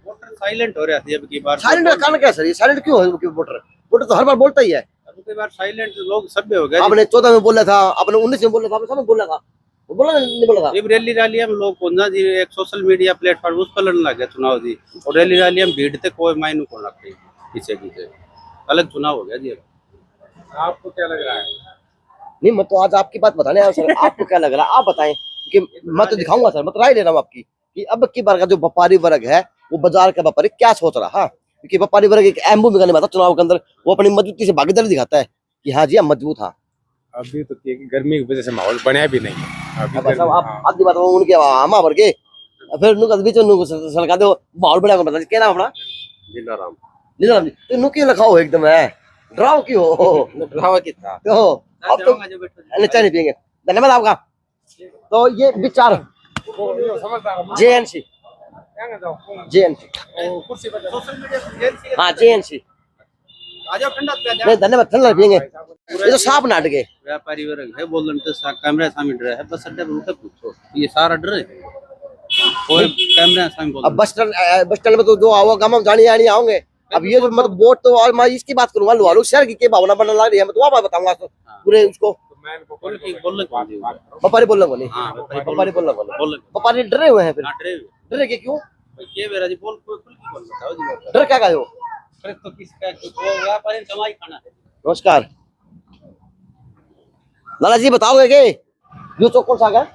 वोटर साइलेंट हो रहा था अब की बार। साइलेंट का कारण क्या है सर? ये साइलेंट क्यों है? वोटर वोटर तो हर बार बोलता ही है। अब की बार साइलेंट लोग सभ्य हो गए। आपने 14 में बोला था, आपने 19 में बोला था, आपने सब में बोला था, वो बोला नहीं बोला था? ये रैली हम लोग कौन जी एक सोशल मीडिया प्लेटफॉर्म उस पर लड़ने लग गया चुनाव जी। और रैली हम भीड़ थे कोई मायने को लगते पीछे पीछे अलग चुनाव हो गया जी। आपको क्या लग रहा है? नहीं, मैं तो आज आपकी बात बताने आया सर। आपको क्या लग रहा है आप बताएं, कि मैं तो दिखाऊंगा सर, मैं तो राय ले रहा हूँ आपकी कि अब की बार का जो व्यापारी वर्ग है वो बाजार का व्यापारी क्या सोच रहा है। क्योंकि व्यापारी वर्ग एक अहम भूमिका निभाता चुनाव के अंदर, वो अपनी मजबूती से भागीदारी दिखाता है कि हाँ जी हम मजबूत हाँ। अभी तो गर्मी की वजह से माहौल बनया भी नहीं है अभी। आप आधी बात उनके हम भर के फिर नुक बीच नुक सलका दो माहौल बना बता क्या नाम अपना? लीलाराम। लीलाराम जी, तो नुक क्यों लिखाओ एकदम है, डराओ क्यों हो? ड्रामा कितना तो अब तो चाय नहीं पियेंगे। धन्यवाद आपका। तो ये विचार जेएनसी हाँ जेएनसी नहीं धन्यवाद, ठंडा पियेंगे। ये तो साफ नाटक है। व्यापारी वर्ग है बोल रहे कैमरा सामने डर है, बस अड्डे पर उठे पूछो ये सारा डर है कोई कैमरा सामने बोल। अब बस स्टैंड में तो जो आओगे हम जाने आने आओगे। अब ये जो मतलब वोट तो और मैं इसकी बात करूंगा, लोहारू शहर की क्या भावना बनने लग रही है, मैं तो आप बताऊंगा पूरे उसको। व्यापारी बोल रहा नहीं, व्यापारी बोल रहा, व्यापारी डरे हुए हैं। फिर डरे के क्यों? डर क्या का हो? तो किसका व्यापारी कमाई खाना है। नमस्कार लाला जी, बताओगे कि ये चौक कौन सा है?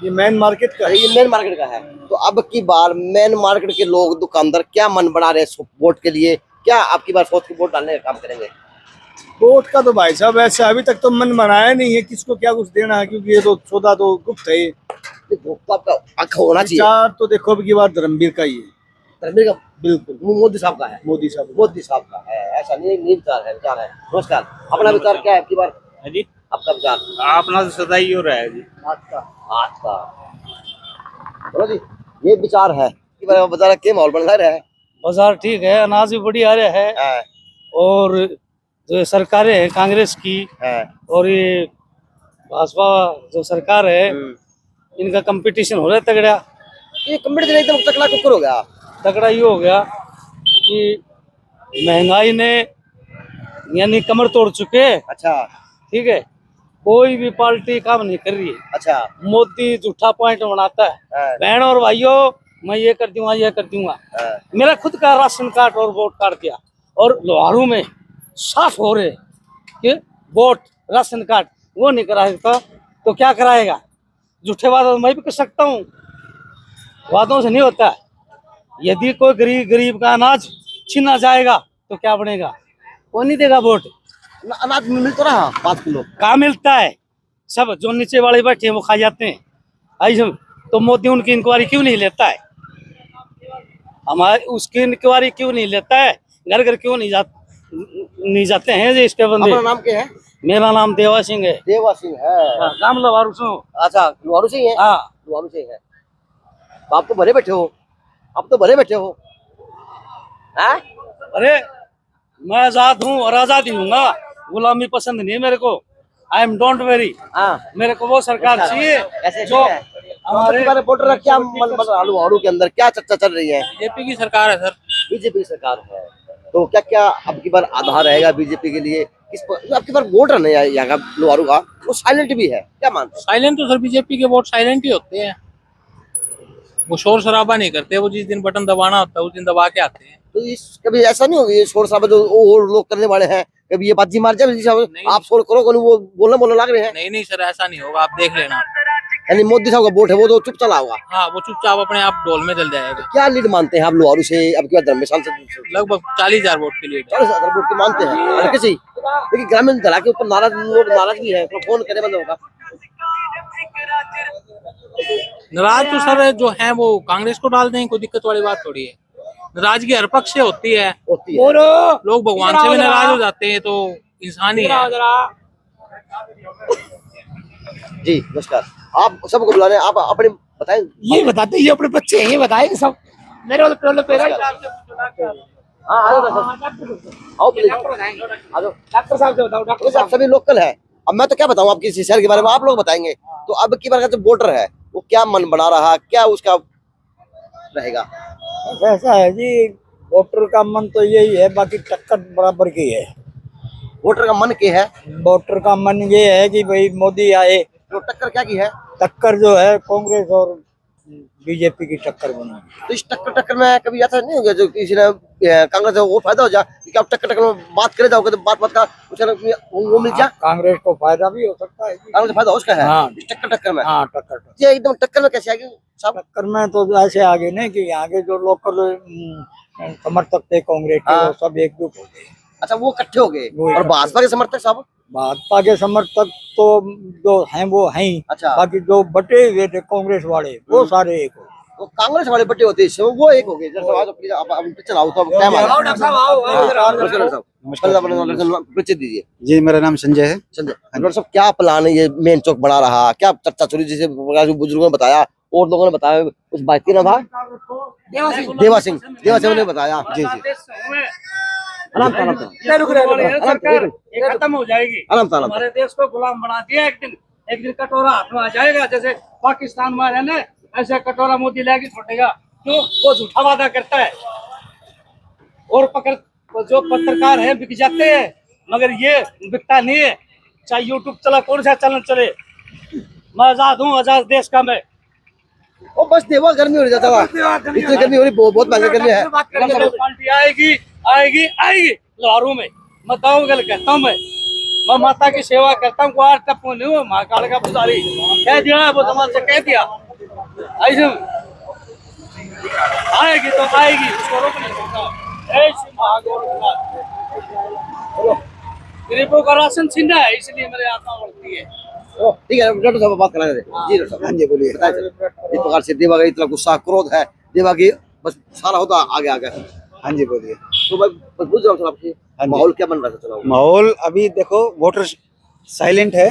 ये मेन मार्केट का है। ये मेन मार्केट का है। तो अब की बार मेन मार्केट के लोग दुकानदार क्या मन बना रहे हैं वोट के लिए? क्या आपकी बार सोच के वोट डालने का काम करेंगे? वोट का तो भाई साहब ऐसे अभी तक तो मन बनाया नहीं है किसको क्या कुछ देना है, क्योंकि ये तो सौदा तो गुप्त है। आपका होना चाहिए। विचार तो देखो अब की बार धर्मवीर का ही है। धर्मवीर का बिल्कुल मोदी साहब का है। मोदी साहब का है, ऐसा नहीं विचार है। विचार है। नमस्कार, अपना विचार क्या है आपकी बार? जी आपका विचार? अपना तो सदा ही हो रहा है जी। आज का बोलो जी, ये विचार है कि बाजार के माहौल बन रहा है। बाजार ठीक है, अनाज भी बढ़िया आ रहा है और जो सरकारें हैं कांग्रेस की और ये भाजपा जो सरकार है इनका कंपटीशन हो रहा है तगड़ा। ये कंपटीशन एकदम तगड़ा कुकर हो गया। तगड़ा ये हो गया कि महंगाई ने यानी कमर तोड़ चुके। अच्छा ठीक है, कोई भी पार्टी काम नहीं कर रही है। अच्छा, मोदी झूठा पॉइंट बनाता है। बहन और भाइयों, मैं ये कर दूंगा ये कर दूंगा। मेरा खुद का राशन कार्ड और वोट कार्ड किया और लोहारू में साफ हो रहे कि वोट राशन कार्ड वो नहीं करा सकता तो क्या कराएगा? झूठे वादों मैं भी कर सकता हूँ, वादों से नहीं होता। यदि कोई गरीब का अनाज छीना जाएगा तो क्या बनेगा? वो नहीं देगा वोट। अनाज मिल तो रहा 5 किलो कहाँ मिलता है? सब जो नीचे वाले बैठे हैं वो खा जाते हैं। ऐसे तो मोदी उनकी इंक्वायरी क्यों नहीं लेता है? हमारे उसकी इंक्वायरी क्यों नहीं लेता है? घर घर क्यों नहीं जाते हैं जो इसके बंदे? अपना नाम क्या है? मेरा नाम देवा सिंह है। देवा सिंह है। नाम लोहारू से। अच्छा, लोहारू से ही है। हाँ, लोहारू से है। तो आप तो भरे बैठे हो, आप तो भरे बैठे हो। अरे मैं आजाद हूँ और आजादी दूंगा। गुलामी पसंद नहीं है मेरे को। I am don't very. मेरे को वो सरकार चाहिए जो हमारे रिपोर्टर का क्या मन लोहारू के अंदर क्या चर्चा चल रही है? बीजेपी की सरकार है सर। बीजेपी की सरकार है तो क्या क्या अब की बार आधार रहेगा बीजेपी के लिए? किस पर अब की बार वोट है यहाँ का लोहारू का, वो साइलेंट भी है, क्या मानते? साइलेंट तो सर बीजेपी के वोट साइलेंट ही होते हैं, वो शोर शराबा नहीं करते। वो जिस दिन बटन दबाना होता है उस दिन दबा के आते हैं। तो इस कभी ऐसा नहीं होगा ये शोर शराबा जो और लोग करने वाले हैं, कभी ये बाजी मार जाए आप शोर करो वो बोलने लग रहे हैं? नहीं सर ऐसा नहीं होगा, आप देख लेना। यानी मोदी साहब का वोट है वो तो चुप चला होगा। हाँ, वो चुपचाप अपने आप डोल में चल जाएगा। क्या लीड मानते हैं आप लोहारू से अब की बार धर्म में सांसद? लगभग 40,000 वोट के लीड। 40,000 वोट की मानते हैं हल्के से ही। लेकिन ग्रामीण धड़ा के ऊपर नाराज लोग नाराज भी है, तो फोन करे बंद होगा। नाराज तो सर जो है वो कांग्रेस को डाल दें, कोई दिक्कत वाली बात थोड़ी है। नाराजगी हर पक्ष से होती है। है। और लोग भगवान से भी नाराज हो जाते हैं, तो इंसान ही है। जी नमस्कार। आप सबको बुला रहे हैं, आप अपने बताएं। ये बताते, ये अपने बच्चे हैं, ये बताएंगे सब। मेरे वाले टोले पे हाँ आ जाओ आओ प्लीज आ जाओ। डॉक्टर साहब से बताओ। डॉक्टर साहब सभी लोकल है। अब मैं तो क्या बताऊं आपकी शहर के बारे में, आप लोग बताएंगे। तो अब की बार का जो वोटर है वो क्या मन बना रहा, क्या उसका रहेगा? ऐसा है जी, वोटर का मन तो यही है, बाकी टक्कर बराबर की है। वोटर का मन क्या है? वोटर का मन ये है कि भाई मोदी आए। तो टक्कर क्या की है? टक्कर जो है कांग्रेस और बीजेपी की टक्कर बनी। तो इस टक्कर में कभी ऐसा नहीं हो गया जो किसी ने कांग्रेस है वो फायदा हो जाए कि आप टक्कर में बात करे जाओगे तो बात का कुछ वो मिल जाए? कांग्रेस को फायदा भी हो सकता है। कांग्रेस फायदा उसका है। हाँ। इस टक्कर में। हाँ टक्कर ये एकदम टक्कर में कैसे आएगी साहब? टक्कर में तो ऐसे आगे नहीं कि आगे जो लोकल समर्थक थे कांग्रेस के वो सब एकजुट हो गए। अच्छा वो इकट्ठे हो गए। और भाजपा के समर्थक साहब? भाजपा के समर्थक तो जो हैं वो हैं ही। अच्छा। बाकी जो बटे हुए थे कांग्रेस वाले वो सारे एक हो। तो कांग्रेस वाले बटे होते हैं वो एक हो गए। जैसे आज प्लीज आप चलाओ तो टाइम आ आओ डॉक्टर साहब, आओ परिचय दीजिए। जी मेरा नाम संजय है। संजय डॉक्टर साहब क्या प्लान है ये मेन चौक बना रहा, क्या चर्चा चल रही? जैसे बुजुर्गों ने बताया और लोगों ने बताया, कुछ बात ना था। देवा सिंह ने बताया। जी जी खत्म हो जाएगी। हमारे देश को गुलाम बना दिया। एक दिन कटोरा हाथ में आ जाएगा, जैसे पाकिस्तान में है ना, ऐसे कटोरा मोदी लेके छोड़ेगा। क्यों? वो झूठा वादा करता है और जो पत्रकार है बिक जाते हैं, मगर ये बिकता नहीं है। चाहे यूट्यूब चला, कौन सा चैनल चले, मैं आजाद हूँ, आजाद देश का मैं। ओ बस देवा गर्मी हो रही जाता है, इतनी गर्मी हो रही, बहुत महंगी गर्मी है। पार्टी आएगी आएगी आएगी लाहौरों में। मैं दाऊगल कहता हूँ, मैं माता की सेवा करता हूँ। कुआर टप्पू नहीं हूँ, महाकाल का पुजारी। कह दिया है वो समाज से, कह दिया ऐसे आएगी तो आएगी, उसको रोक नहीं सकता। गरीबों का राशन छीना है, इसलिए मेरे आत्मा बढ़ती है। ठीक है डॉक्टर साहब बात कराने दे। जी डॉक्टर साहब। हाँ जी बोलिए। इस प्रकार से देवा का इतना गुस्सा क्रोध है, देवा की बस सारा होता आगे आगे। हाँ जी बोलिए। तो मैं पूछ रहा हूँ आपसे, माहौल क्या बन रहा है चुनाव? माहौल अभी देखो वोटर साइलेंट है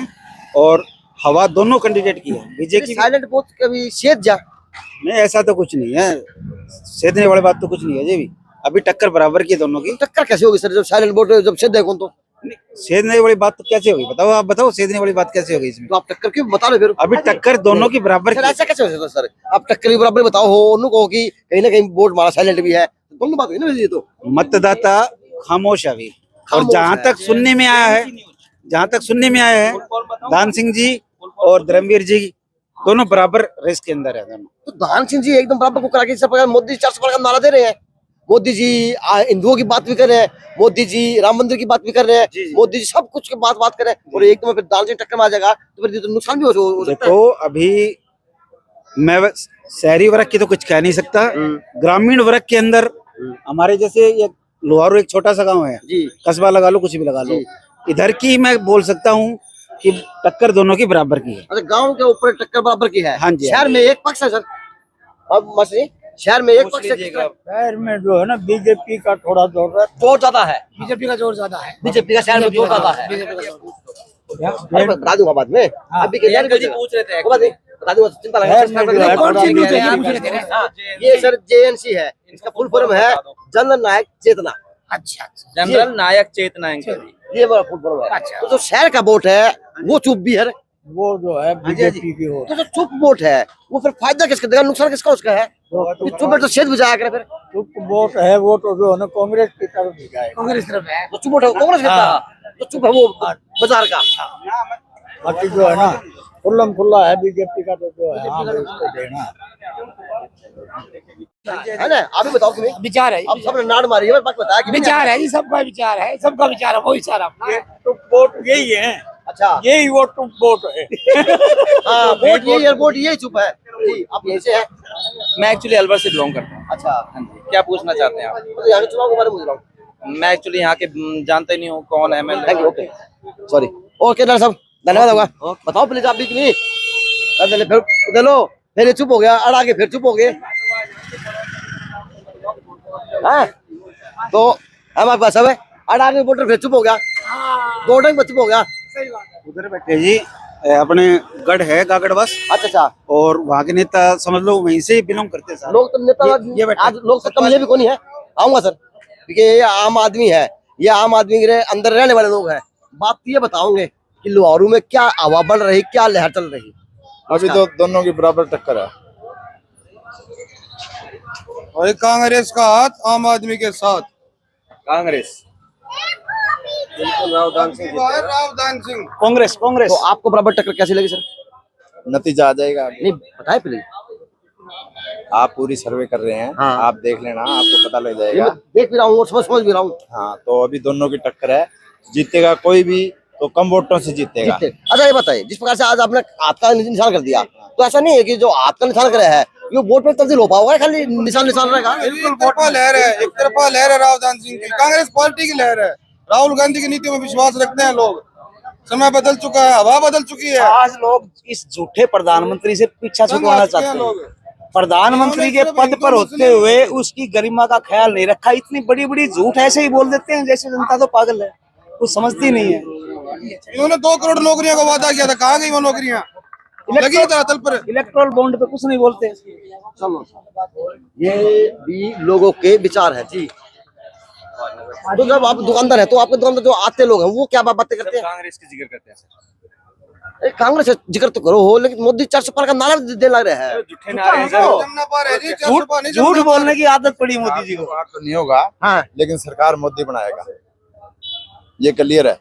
और हवा दोनों कैंडिडेट की है। बीजेपी साइलेंट बहुत कभी सेध जा नहीं, ऐसा तो कुछ नहीं है। सेधने वाली बात तो कुछ नहीं है जी। अभी टक्कर बराबर की है दोनों की। टक्कर कैसे होगी सर जब साइलेंट वोट जब सेध देखो तो? सेधने वाली बात तो कैसे होगी बताओ? आप बताओ सेधने वाली बात कैसे होगी इसमें? तो आप टक्कर क्यों बता रहे फिर? अभी टक्कर दोनों की बराबर सर ऐसा कैसे हो सकता सर? आप टक्कर की बराबर बताओ हो, उन्होंने कहो कि कहीं ना कहीं वोट मारा साइलेंट भी है, दोनों बात हुई ना। ये तो मतदाता खामोश है अभी। और जहाँ तक सुनने में आया है दान सिंह जी और धर्मवीर जी दोनों बराबर रेस के अंदर है दोनों। तो दान सिंह जी एकदम बराबर को करा के सब मोदी 400 का नारा दे रहे हैं। मोदी जी हिंदुओं की बात भी कर रहे हैं, मोदी जी राम मंदिर की बात भी कर रहे हैं, मोदी जी सब कुछ की बात कर रहे हैं। और एकदम फिर दान सिंह टक्कर में आ जाएगा तो फिर तो नुकसान भी हो सकता है। देखो अभी मैं शहरी वर्ग की तो कुछ कह नहीं सकता। ग्रामीण वर्ग के अंदर हमारे जैसे ये लोहारू एक छोटा सा गांव है, कस्बा लगा लो कुछ भी लगा लो, इधर की मैं बोल सकता हूँ कि टक्कर दोनों की बराबर की है। अच्छा गांव के ऊपर टक्कर बराबर की है। हाँ जी। शहर में एक पक्ष है सर, अब मसले शहर में एक पक्ष है। शहर में जो है ना बीजेपी का थोड़ा जोर ज्यादा है। बीजेपी का जोर ज्यादा है। बीजेपी का शहर में जोर ज्यादा है। बता दूंगा बाद में। अभी के पूछ रहे थे बता दूंगा, चिंता ये सर जेएनसी है, इसका फुल फॉर्म है जनरल नायक चेतना। अच्छा जनरल नायक चेतना, ये हमारा फुल फॉर्म है। तो जो शहर का वोट है वो चुप भी है, वो जो है बीजेपी की हो। तो जो चुप वोट है वो फिर फायदा किसका देगा, नुकसान किसका उसका है? चुप वोट तो सेध बुझाया करे। फिर चुप वोट है वो तो जो है ना कांग्रेस की तरफ भी जाएगा। कांग्रेस तरफ है तो चुप वोट है कांग्रेस का, तो चुप है वो बाजार का। बाकी जो है ना खुल्लम खुल्ला है बीजेपी का, तो जो है हाँ उसको देना है ना। आप भी बताओ तुम्हें विचार है, अब सबने नाड़ मारी है, बात बताया कि विचार है जी, सबका विचार है, सबका विचार है, वो विचार अपना। तो वोट यही है। अच्छा यही वोट टू वोट है। हाँ वोट यही, वोट यही चुप है जी। आप यहीं से है? मैं एक्चुअली अलवर से बिलोंग करता हूँ। अच्छा हाँ जी, क्या पूछना चाहते हैं आप? तो यहाँ के चुनाव के बारे में पूछ रहा हूँ। मैं एक्चुअली यहाँ के जानते नहीं हूँ कौन है। मैं ओके सॉरी ओके डॉक्टर साहब धन्यवाद होगा। बताओ प्लीज आप भी फिर उधर लो, फिर चुप हो गया, अड़ आगे फिर चुप हो गए। हैं तो हमारे पास सब है। आगे वोटर फिर चुप हो गया, 2 टाइम चुप हो गया। उधर बैठे जी अपने गढ़ है गागड़वास। अच्छा। और वहाँ के नेता समझ लो वहीं से बिलोंग करते हैं लोग तो नेता आज लोग सत्ता में भी कौन है। आऊंगा सर, क्योंकि ये आम आदमी है, ये आम आदमी के अंदर रहने वाले लोग हैं। बात ये बताओगे कि लोहारू में क्या हवा बढ़ रही, क्या लहर चल रही? अभी तो दोनों की बराबर टक्कर है। और कांग्रेस का हाथ आम आदमी के साथ। कांग्रेस रावदान सिंह कांग्रेस। तो आपको बराबर टक्कर कैसी लगी सर? नतीजा आ जाएगा। नहीं बताए पहले, आप पूरी सर्वे कर रहे हैं। हाँ। आप देख लेना, आपको पता लग जाएगा। देख भी रहा हूँ और समझ भी रहा हूँ। हाँ, तो अभी दोनों की टक्कर है। जीतेगा कोई भी तो कम वोटों से जीतेगा। अच्छा ये बताइए, जिस प्रकार से आज आपने हाथ का निशान कर दिया, तो ऐसा नहीं है कि जो हाथ का निशान करे है ये वोट में तब्दील हो पाओगे, खाली निशान रहेगा? एक तरफा लहर है रावदान सिंह की। कांग्रेस पार्टी की लहर है। राहुल गांधी की नीतियों में विश्वास रखते हैं लोग। समय बदल चुका है, हवा बदल चुकी है। आज लोग इस झूठे प्रधानमंत्री से पीछा छुड़वाना चाहते हैं। प्रधानमंत्री के पद पर होते हुए उसकी गरिमा का ख्याल नहीं रखा। इतनी बड़ी बड़ी झूठ ऐसे ही बोल देते हैं जैसे जनता तो पागल है, कुछ समझती नहीं है। इन्होंने 2 करोड़ नौकरियों का वादा किया था, कहाँ गई वो नौकरियां? लगी धरातल पर। इलेक्ट्रल बॉन्ड पे कुछ नहीं बोलते। ये भी लोगों के विचार है जी। तो जब आप दुकानदार है तो आपके दुकान में जो आते लोग हैं वो क्या बातें करते हैं? कांग्रेस की जिक्र करते हैं सर। अरे कांग्रेस जिक्र तो करो हो, लेकिन मोदी 400 पार का नारा दे लग रहा है। झूठ बोलने की आदत पड़ी मोदी जी को। तो नहीं होगा। हाँ। लेकिन सरकार मोदी बनाएगा, ये क्लियर है।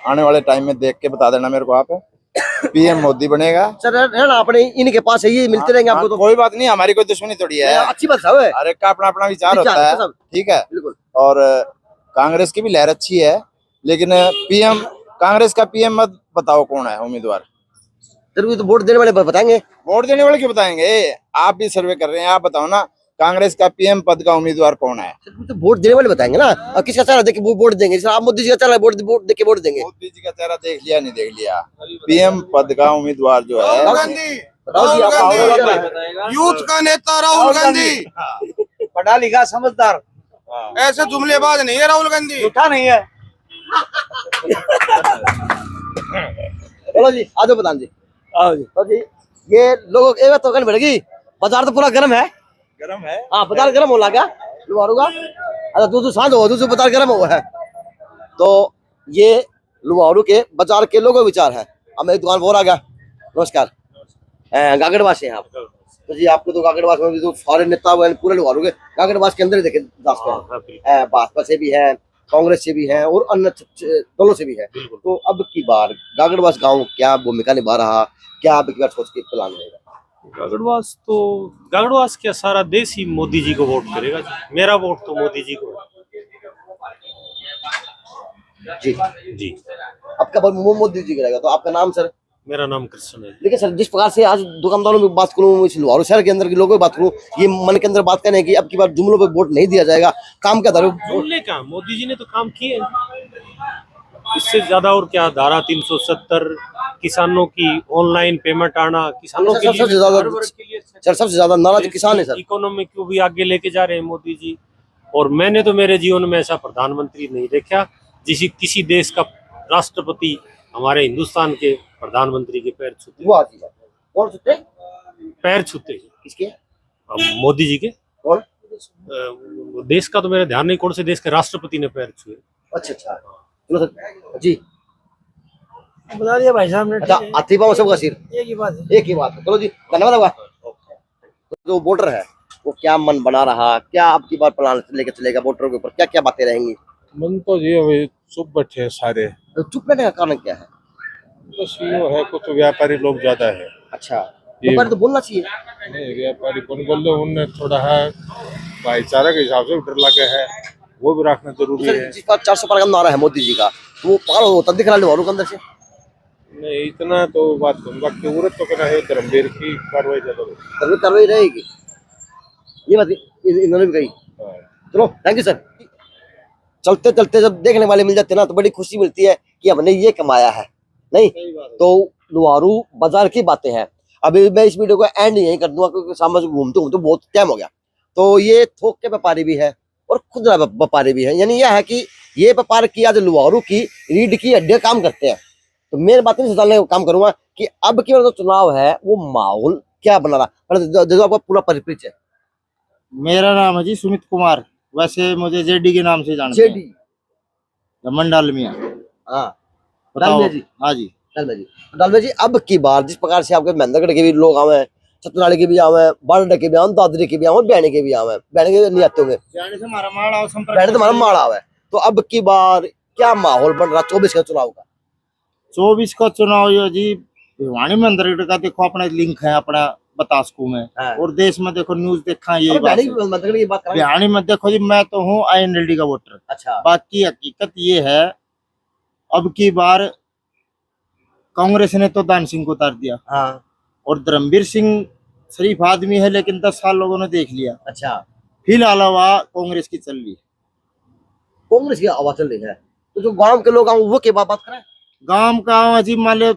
आने वाले टाइम में देख के बता देना मेरे को आप। पीएम मोदी बनेगा। सर है ना, अपने इनके पास है, ये मिलते रहेंगे आपको। तो कोई बात नहीं, हमारी कोई दुश्मनी थोड़ी है। अच्छी बात है। हर एक का अपना अपना विचार होता है, ठीक है। बिल्कुल। और कांग्रेस की भी लहर अच्छी है, लेकिन पीएम कांग्रेस का पीएम मत बताओ कौन है उम्मीदवार। सर तो वोट देने वाले बताएंगे। वोट देने वाले क्यों बताएंगे? आप भी सर्वे कर रहे हैं, आप बताओ ना कांग्रेस का पीएम पद का उम्मीदवार कौन है? तो वोट देने वाले बताएंगे ना। और किसका चेहरा देख के वोट देंगे? सर आप मोदी जी का चेहरा वोट देख के वोट देंगे। मोदी जी का चेहरा देख लिया नहीं देख लिया? पीएम पद का उम्मीदवार जो है यूथ का नेता राहुल गांधी। पढ़ा लिखा समझदार, ऐसे जुमलेबाज नहीं है राहुल गांधी। झूठा नहीं है। बोलो जी, आ जाओ प्रधान जी। आओ जी। तो जी ये लोगों एक तो कल बढ़ेगी, बाजार तो पूरा गर्म है। गर्म है। हाँ बाजार गर्म हो लगा लुहारू का। अच्छा दूसरी सांझ हो, दूसरी बाजार गर्म हुआ है। तो ये लुहारू के बाजार के लोगों विचार है। अब मेरी दुकान पर आ गया। नमस्कार, गागड़वास से आप। तो जी आपको तो गागड़वास में भी तो सारे नेता पूरे लुहारू के गागड़वास के अंदर ही देखे भाजपा से भी है, कांग्रेस से भी है और अन्य दलों से भी है। तो अब की बार गागड़वास गांव क्या भूमिका निभा रहा, क्या अब की बार सोच के प्लान रहेगा? गागड़वास क्या सारा देश ही मोदी जी को वोट करेगा जी। मेरा वोट तो मोदी जी को जी। जी। आपका मोदी जी करेगा। तो आपका नाम सर? मेरा नाम कृष्ण है। लेकिन सर जिस प्रकार से आज दुकानदारों में बात करूँ, इस लुहारू शहर के अंदर के लोगों की बात करूँ, ये मन के अंदर बात करें कि अब की बार जुमलों पे वोट नहीं दिया जाएगा, काम क्या था? जुमले का मोदी जी ने तो काम किए, इससे ज्यादा और क्या। धारा 370, किसानों की ऑनलाइन पेमेंट आना, किसानों के लिए सबसे ज्यादा नाराज किसान है सर। इकोनॉमी को भी आगे लेके जा रहे हैं मोदी जी। और मैंने तो मेरे जीवन में ऐसा प्रधानमंत्री नहीं देखा जिस किसी देश का राष्ट्रपति हमारे हिंदुस्तान के प्रधानमंत्री के पैर छूते। कौन छूते? पैर छूते। किसके? मोदी जी के। कौन? देश का तो मेरा ध्यान नहीं, कौन से देश के राष्ट्रपति ने पैर छुए। अच्छा जी बता दिया भाई साहब ने। अच्छा आतिफा सबका सिर एक ही बात है। एक ही बात है। चलो जी धन्यवाद होगा। जो वोटर है वो क्या मन बना रहा, क्या अब की बार प्लान लेके चलेगा वोटरों के ऊपर, क्या क्या बातें रहेंगी? मन तो ये अभी चुप बैठे हैं सारे। तो चुप बैठने का कारण क्या है? बस ये है, कुछ व्यापारी लोग ज्यादा है। अच्छा व्यापारी तो बोलना चाहिए। नहीं व्यापारी कौन बोल रहे, उनने थोड़ा है भाईचारा के हिसाब से डर लगे है, वो भी रखना जरूरी है। जिस पर 400 पार का नारा है मोदी जी का, तो वो पार होता दिख रहा है लुहारू के अंदर से। नहीं इतना तो बात कहूँगा कि जरूरत तो क्या है, धर्मवीर की कार्रवाई ज्यादा कार्रवाई रहेगी, ये बात इन्होंने भी कही। चलो थैंक यू सर। चलते चलते जब देखने वाले मिल जाते ना तो बड़ी खुशी मिलती है कि हमने ये कमाया है। नहीं तो लुहारू बाजार की बातें हैं। अभी मैं इस वीडियो को एंड यही कर दूंगा क्योंकि सामने घूमते घूमते बहुत टाइम हो गया। तो ये थोक के व्यापारी भी है और खुदरा व्यापारी भी है। यानी यह है कि ये व्यापार किया जो लुहारू की रीढ़ की हड्डियां काम करते हैं। तो मेरे बात नहीं डालने का काम करूंगा कि अब की जो चुनाव है वो माहौल क्या बना रहा, जो आपका पूरा परिप्रेक्ष्य है। मेरा नाम है जी सुमित कुमार, वैसे मुझे जेडी के नाम से जानते जेडी हैं, मंडाल मियां। हाँ बताओ जी। हाँ जी डालवे जी, अब की बार जिस प्रकार से आपके महेंद्रगढ़ के भी लोग आवे हैं, सतनाली के भी आवे हैं, बारडा के भी आवे, दादरी के भी आवे, बहने के भी आवे, बहने के नहीं आते होंगे, जाने से हमारा माड़ा संपर्क, बहने तो हमारा माड़ा आवे। तो अब की बार क्या माहौल बन रहा 24 का चुनाव का? 24 का चुनाव यो जी भिवानी मंदिर का देखो अपना लिंक है अपना बतासकू में, और देश में देखो न्यूज देखा ये भिवानी में देखो जी, मैं तो हूँ INLD का वोटर। अच्छा। बाकी हकीकत ये है अब की बार कांग्रेस ने तो दान सिंह को उतार दिया। हाँ। और धर्मवीर सिंह शरीफ आदमी है, लेकिन 10 साल लोगों ने देख लिया। अच्छा। फिलहाल हवा कांग्रेस की चल रही है, कांग्रेस की हवा चल रही है। तो जो गांव के लोग वो के बात करें, गांव का अजीब मान लो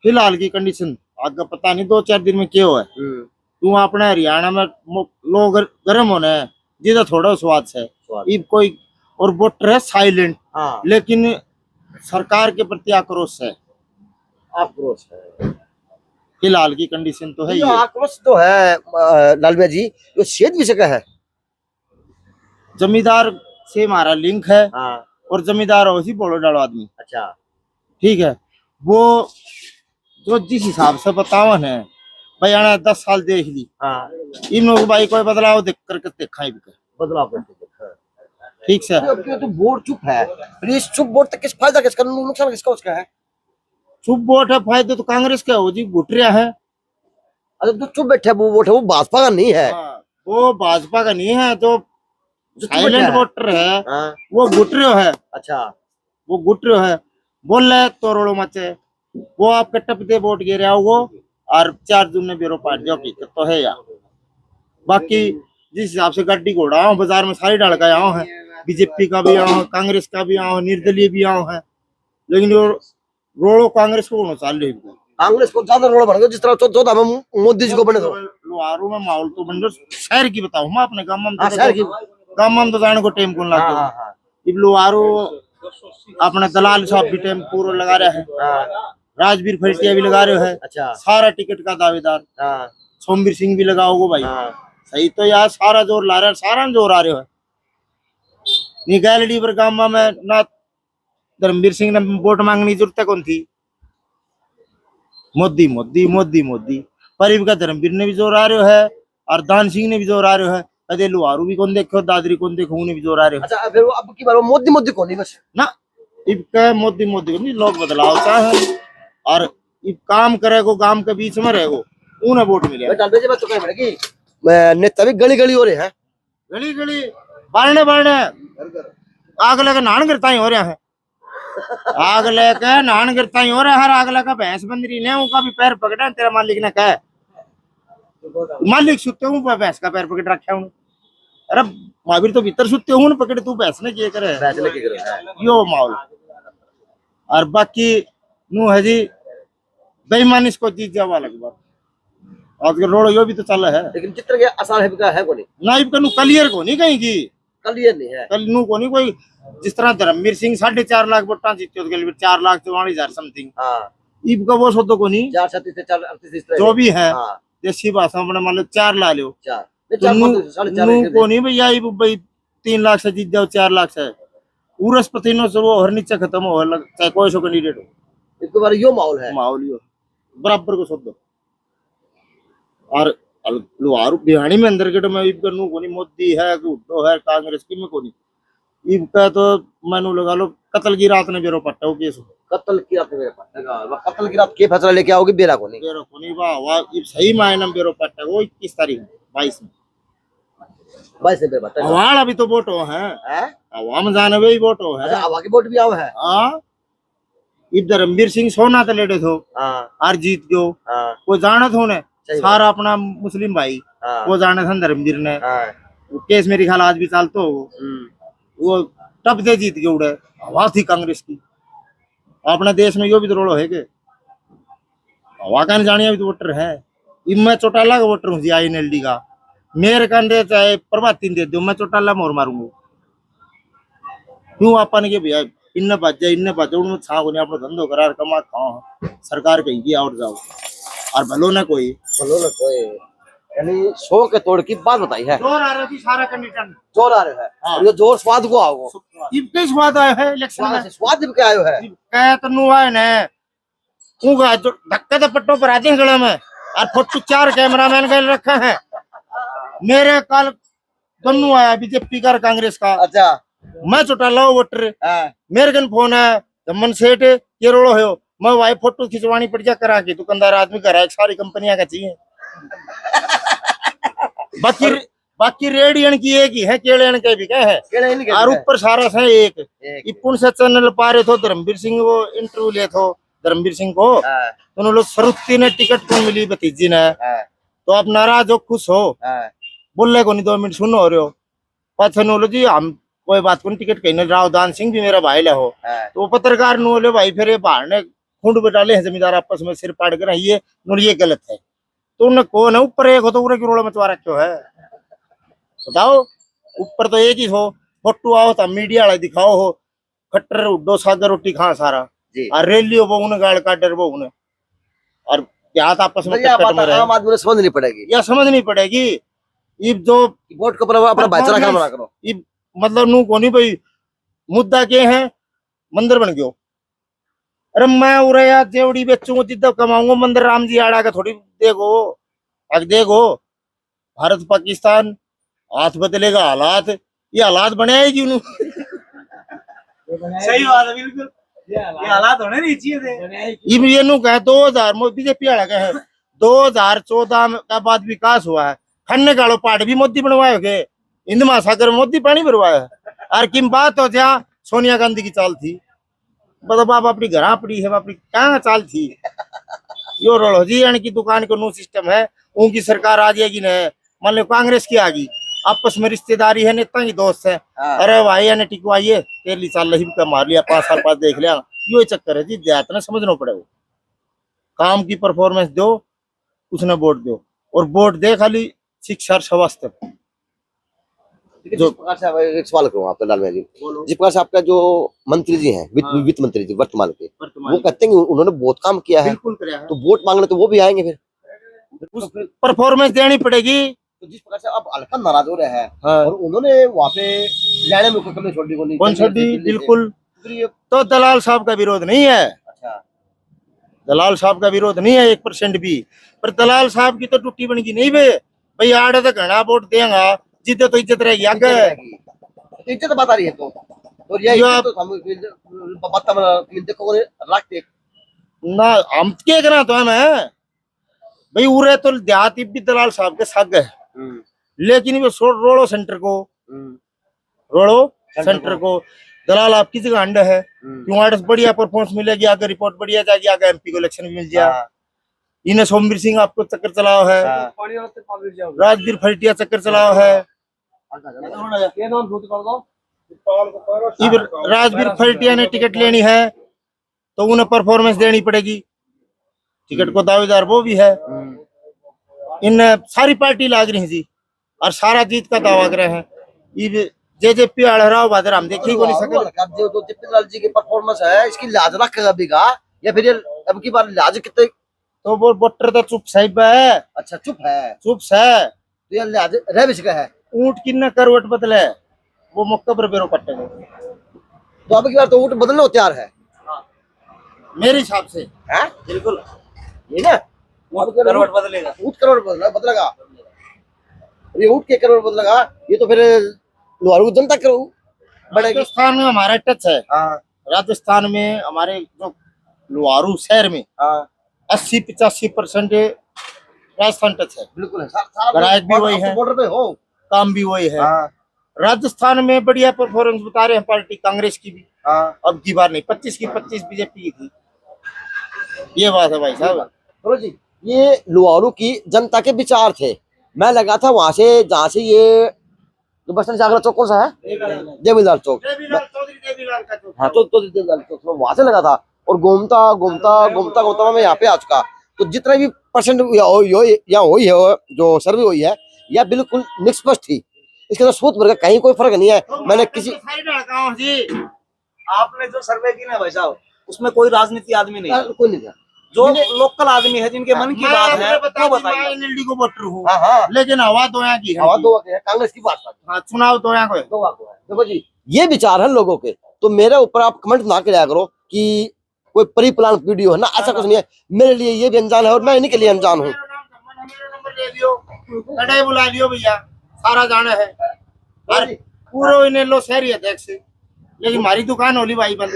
फिलहाल की कंडीशन आगे पता नहीं 2-4 दिन में क्या हुआ है। तू अपने हरियाणा में लोग गर्म होने हैं जिधर थोड़ा स्वाद है कोई, और वोटर है साइलेंट। हाँ। लेकिन सरकार के प्रति आक्रोश है। फिलहाल की कंडीशन तो है ये। आक्रोश तो है लालमिया जी, जो क्षेत्र विषय का है, जमींदार से हमारा लिंक है। हाँ। और जमींदार उसी बोलो डालो आदमी। अच्छा। ठीक है, वो जो जिस हिसाब से बतावन है भाई, आना 10 साल देख ली। हाँ। इन लोग भाई कोई बदलाव देख करके देखा ही बदलाव करके। ठीक से तो बोर्ड चुप है, इस चुप बोर्ड तक किस फायदा, किसका नुकसान, किसका उसका है? चुप बोर्ड है, फायदे तो कांग्रेस का हो जी, घुटरिया है। अरे तो चुप बैठे वो वोट है, वो भाजपा का नहीं है। वो भाजपा का नहीं है, जो साइलेंट वोटर है वो घुटरियो है। अच्छा। वो घुटरियो है, बोल रहे तो रोड़ो मचे, वो आपके टप दे वोट गिर रहा हो और 4 जून ने बेरो पाट जाओ की तो है यार। बाकी जिस हिसाब से गड्डी घोड़ा आओ बाजार में सारी डाल का आओ है, बीजेपी का भी आओ, कांग्रेस का भी आओ, निर्दलीय भी आओ है, लेकिन रोड़ो कांग्रेस को होना चाहिए। कांग्रेस को ज्यादा रोड बन गया, जिस तरह 14 में मोदी जी को बने दो। लोहारू में माहौल तो बन गया। शहर की बताओ, मैं अपने गांव में तो जाने को टाइम कौन लगा। लोहारू अपने दलाल साहब भी टाइम पूरा लगा रहा है, राजवीर फलटिया भी लगा रहे है। अच्छा। सारा टिकट का दावेदार सोमवीर सिंह भी लगाओगे भाई। सही तो यार, सारा जोर ला रहा है, सारा जोर आ रहे है। निकाली पर गांव में ना धर्मवीर सिंह ने वोट मांगने की जरूरत कौन थी? मोदी मोदी मोदी मोदी। पर का धर्मवीर ने भी जोर आ रहे है और दान सिंह ने भी जोर आ रहे है। कदे लोहारू भी कौन देखो, दादरी कौन देखो, उन्हें भी जोर आ रहे हो। अच्छा, फिर वो अब की बार वो मोदी मोदी कौन नहीं बस ना, इब मोदी मोदी नहीं, लोग बदलाव चाहे और इब काम करेगो, गांव के बीच में रहेगो, उन्हें वोट मिले। नेता भी गली गली हो रहे हैं, गली गली बारने बारने आग लगे नान गिरता ही हो रहा है। आग लेके नान गिरता ही हो रहा है। हर आग लगा भैंस बंदरी ने उनका भी पैर पकड़ा, तेरा मालिक ने कहा, मालिक सुते हूँ भैंस का पैर पकड़ रखा हूँ। अरे महावीर तो भीतर सुते हूँ पकड़े, तू भैंस ने किए करे यो माहौल। और बाकी नू है जी बेईमानी इसको जीत जावा लगभग आज के रोड यो भी तो चल है, लेकिन चित्र के आसार है को नहीं ना इब कनु क्लियर को नहीं कहीं की क्लियर नहीं है। कल नू को नहीं कोई, जिस तरह धर्मवीर सिंह 4.5 लाख वोटा जीते 4,44,000 समथिंग। इब का वो सोतो को नहीं 437 से 438 जो भी है देसी भाषा में मान लो 4 ला लो, नू को नहीं भैया इब भाई 3 लाख से जीत जाओ, 4 लाख से उरस पतिनो से वो हर नीचे खत्म हो, चाहे कोई सो कैंडिडेट हो। एक बार यो माहौल है, माहौल यो बराबर को सोतो। और लोहारू बिहानी में अंदर के मैं इब नू को नहीं, मोदी है गुड्डो है कांग्रेस की में को नहीं। इब का तो मैनू लगा लो कत्ल की रात ने बेरो पट्टा हो केस, कत्ल की रात में कत्ल की रात के फैसला लेके आओगे बेरा को नहीं, बेरो को नहीं। वाह इब सही मायने में बेरो पट्टा वो 21 तारीख 22 में 22 में बेरा अवाड़ अभी तो वोट हो है, अवाम जाने वही वोट हो है। अच्छा, आवा के वोट भी आओ है। हाँ, इब धर्मवीर सिंह सोना तो लेडे थो और जीत गयो, वो जाना थो ने सारा अपना मुस्लिम भाई, वो जाने था धर्मवीर ने, केस मेरी ख्याल आज भी चालतो हो, वो टप दे जीत गए उड़े। हवा थी कांग्रेस की अपने देश में, यो भी तो रोड़ो है के हवा का जानिया भी तो वोटर है। इब मैं चौटाला का वोटर हूँ जी INLD का, मेरे कंधे चाहे प्रभाती दे दो, मैं चौटाला मोर मारूंगा। क्यों अपन के भैया इन्न बच्चे उनमें छा को नहीं अपना धंधो करार कमा खाओ सरकार कहीं की और जाओ और भलो ना कोई यानी शो के तोड़ की बात बताई है। जोर आ रहा थी सारा कंडीशन जोर आ रहा है। हाँ। और ये जोर स्वाद को आओ इनके स्वाद आयो है इलेक्शन में स्वाद भी क्या आयो है कह तनु आए ने उगा जो धक्का तो पट्टो पर आते गले में और फोटो 4 कैमरामैन गए रखा है मेरे कल दोनों आया बीजेपी का कांग्रेस का। अच्छा मैं चौटाला वोटर मेरे कन फोन है मन सेठ ये रोड़ो है मैं भाई फोटो खिंचवानी पड़ जा करा के दुकानदार आदमी करा एक सारी कंपनियां का चाहिए बाकी रेडियन की एक ही है केड़ियन के भी क्या है और ऊपर सारा है एक इपुन से चैनल पा रहे थे धर्मवीर सिंह वो इंटरव्यू ले थो धर्मवीर सिंह को तो उन्होंने सरुत्ती ने टिकट कौन मिली भतीजी ने तो आप नाराज हो खुश हो बोले को नहीं 2 मिनट सुनो हो रहे हो पाछे नो जी हम कोई बात को टिकट कहीं रावदान सिंह भी मेरा भाई हो तो पत्रकार नो ले भाई फिर ये बाहर ने खूंड बैठाले हैं जमींदार आपस में सिर पाड़ कर ये गलत है तो उन्हें कौन है ऊपर एक हो तो पूरे की रोड़ा मचवा रखो है बताओ ऊपर तो एक ही हो फोटो आओ तो मीडिया वाला दिखाओ हो खट्टर उड्डो सागर रोटी खा सारा और रैली हो वो उन्हें गाड़ काटर वो उन्हें और क्या आपस में आम आदमी समझ नहीं पड़ेगी या समझ नहीं पड़ेगी ये जो वोट को अपना भाईचारा का बना करो ये मतलब नू को नहीं भाई मुद्दा क्या है मंदिर बन गयो अरे मैं उरे यार जेवड़ी बेचूंगा जिद्दा कमाऊंगा मंदिर राम जी आड़ा का थोड़ी देखो अब देखो भारत पाकिस्तान हाथ बदलेगा हालात ये हालात बनाएगी सही बात है बिल्कुल ये हालात होने नहीं चाहिए थे ये नु कहे 2000 मोदी बीजेपी वाला कहे 2014 का बाद विकास हुआ है खन्ने कालो पाट भी मोदी बनवाए हो हिंद महासागर में मोदी पानी भरवाया है और किम बात हो जा सोनिया गांधी की चाल थी मतलब बाप अपनी घरा पड़ी है अपनी क्या चाल थी यो रोड़ो जी यानी की दुकान को नो सिस्टम है उनकी सरकार आ जाएगी न मान लो कांग्रेस की आ गई आपस में रिश्तेदारी है नेता की दोस्त है अरे भाई यानी टिकवाइए 13 साल रही का मार लिया 5 साल बाद देख लिया यो चक्कर है जी इतना समझना पड़ेगा काम की परफॉर्मेंस दो उसने वोट दो और वोट दे खाली शिक्षा स्वास्थ्य जो एक सवाल करूँ आपका लाल जी जिस प्रकार से आपका जो मंत्री जी हैं वित्त मंत्री जी वर्तमान के वो कहते हैं कि उन्होंने बहुत काम किया है तो वोट मांगने तो वो भी आएंगे फिर परफॉर्मेंस देनी पड़ेगी तो जिस प्रकार से आप हल्का नाराज हो रहे हैं और उन्होंने वहाँ पे लैंड में कोई कमी छोड़ दी को नहीं कौन छोड़ दी बिल्कुल तो दलाल साहब का विरोध नहीं है दलाल साहब का विरोध नहीं है 1% भी पर दलाल साहब की तो टूटी बनेगी नहीं भाई आड़े तो घना वोट देगा जीते तो इज्जत रहेगी आगे इज्जत बता रही है तो ये तो हम देखो रखते ना हम क्या करना तो है भाई उरे तो देहाती भी दलाल साहब के सग है लेकिन वो रोड़ो सेंटर को दलाल आपकी जगह अंडा है क्यों आड़ बढ़िया परफॉर्मेंस मिलेगी आगे रिपोर्ट बढ़िया जाएगी आगे एमपी को इलेक्शन भी मिल जाए इन्हें सोमवीर सिंह आपको चक्कर चलाओ है राजवीर फलटिया चक्कर चलाओ है राजवीर फलटिया ने टिकट लेनी है तो उन्हें परफॉर्मेंस देनी पड़ेगी टिकट को दावेदार वो भी है इन सारी पार्टी लाग रही थी और सारा जीत का दावा कर रहे हैं जेजेपी अड़हराव बादर हम देखी को नहीं सके जो दीपिलाल जी की परफॉर्मेंस है इसकी लाज रखेगा बिगा या फिर अब की बार लाज कितने तो वो वोटर तो चुप साहिब है अच्छा चुप है तो ये लाज रह भी सका है ऊंट किन्ना करवट बदले वो मौके पर बेरो पट्टे तो अब की बार तो ऊंट बदलने को तैयार है मेरे हिसाब से है बिल्कुल ये ना करवट बदलेगा ऊंट करवट बदलेगा ये ऊंट के करवट बदलेगा ये तो फिर लोहारू जनता करो राजस्थान में हमारा टच है राजस्थान में हमारे जो लोहारू शहर में 80-85% राजस्थान टच है बिल्कुल ग्राहक भी वही है बॉर्डर पे हो काम भी वही है राजस्थान में बढ़िया परफॉर्मेंस बता रहे हैं पार्टी कांग्रेस की भी अब की बार नहीं 25 की 25 बीजेपी की थी ये बात है भाई साहब चलो जी ये लोहारू की जनता के विचार थे मैं लगा था वहां से जहाँ से ये जो बस स्टैंड से आगरा चौक कौन सा है देवीलाल चौक हाँ तो देवीलाल चौक वहां से लगा था और घूमता मैं यहाँ पे आ चुका तो जितना भी परसेंट यहाँ हुई है जो सर्वे हुई है यह बिल्कुल निष्पक्ष थी इसके अंदर सूत वर्ग कहीं कोई फर्क नहीं है। मैंने किसी जी आपने जो सर्वे की ना भाई साहब, उसमें कोई राजनीति आदमी नहीं है, कोई नहीं था, जो लोकल आदमी है जिनके मन की बात है वो बताइए। एनएलडी को वोटर हूँ, लेकिन हवा तो यहाँ की है, हवा दो है कांग्रेस की बात। हाँ, चुनाव तो यहाँ को है। देखो जी, ये विचार है लोगों के, तो मेरे ऊपर आप कमेंट ना किया करो कि कोई प्री प्लान वीडियो है ना, ऐसा कुछ नहीं है। मेरे लिए ये भी अनजान है और मैं इन्हीं के लिए अनजान हूँ। कड़े बुला लियो भैया, सारा जाना है और पूरा इन्हें लो शहरी अध्यक्ष, लेकिन हमारी दुकान होली भाई बंद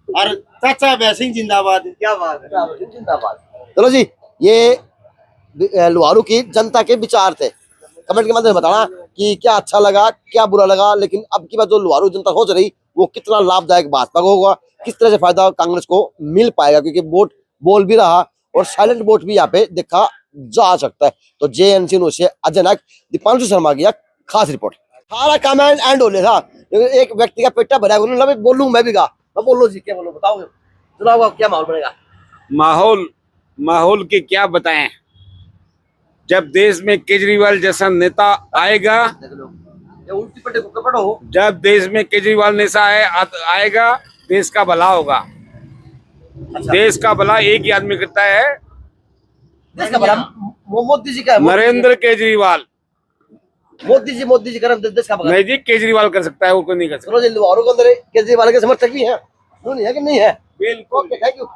और चाचा बैसिंग जिंदाबाद। क्या बात है, जिंदाबाद। चलो जी, ये लुहारू की जनता के विचार थे। कमेंट के माध्यम से बताना कि क्या अच्छा लगा, क्या बुरा लगा। लेकिन अब की बात जो लुहारू जनता सोच रही वो कितना लाभदायक भाजपा को होगा, किस तरह से फायदा कांग्रेस को मिल पाएगा, क्योंकि वोट बोल भी रहा और साइलेंट वोट भी यहाँ पे देखा जा सकता है। तो JNC न्यूज़ से अजय नायक, दीपांशु शर्मा की खास रिपोर्ट। सारा कमेंट एंड हो था, एक व्यक्ति का पेटा भरा, उन्होंने बोलूँ मैं भी कहा, मैं बोलो जी, क्या बोलो बताओ, चुनाव का क्या माहौल बनेगा? माहौल के क्या बताएं, जब देश में केजरीवाल जैसा नेता आएगा, जब देश में केजरीवाल नेता आएगा, देश का भला होगा। देश का भला एक ही आदमी करता है, देश का भला मोदी जी का, नरेंद्र केजरीवाल। मोदी जी कर देश का भला नहीं जी, केजरीवाल कर सकता है, वो कोई नहीं कर सकता। केजरीवाल के समर्थक भी है, नहीं है कि नहीं है? बिल्कुल। Thank you.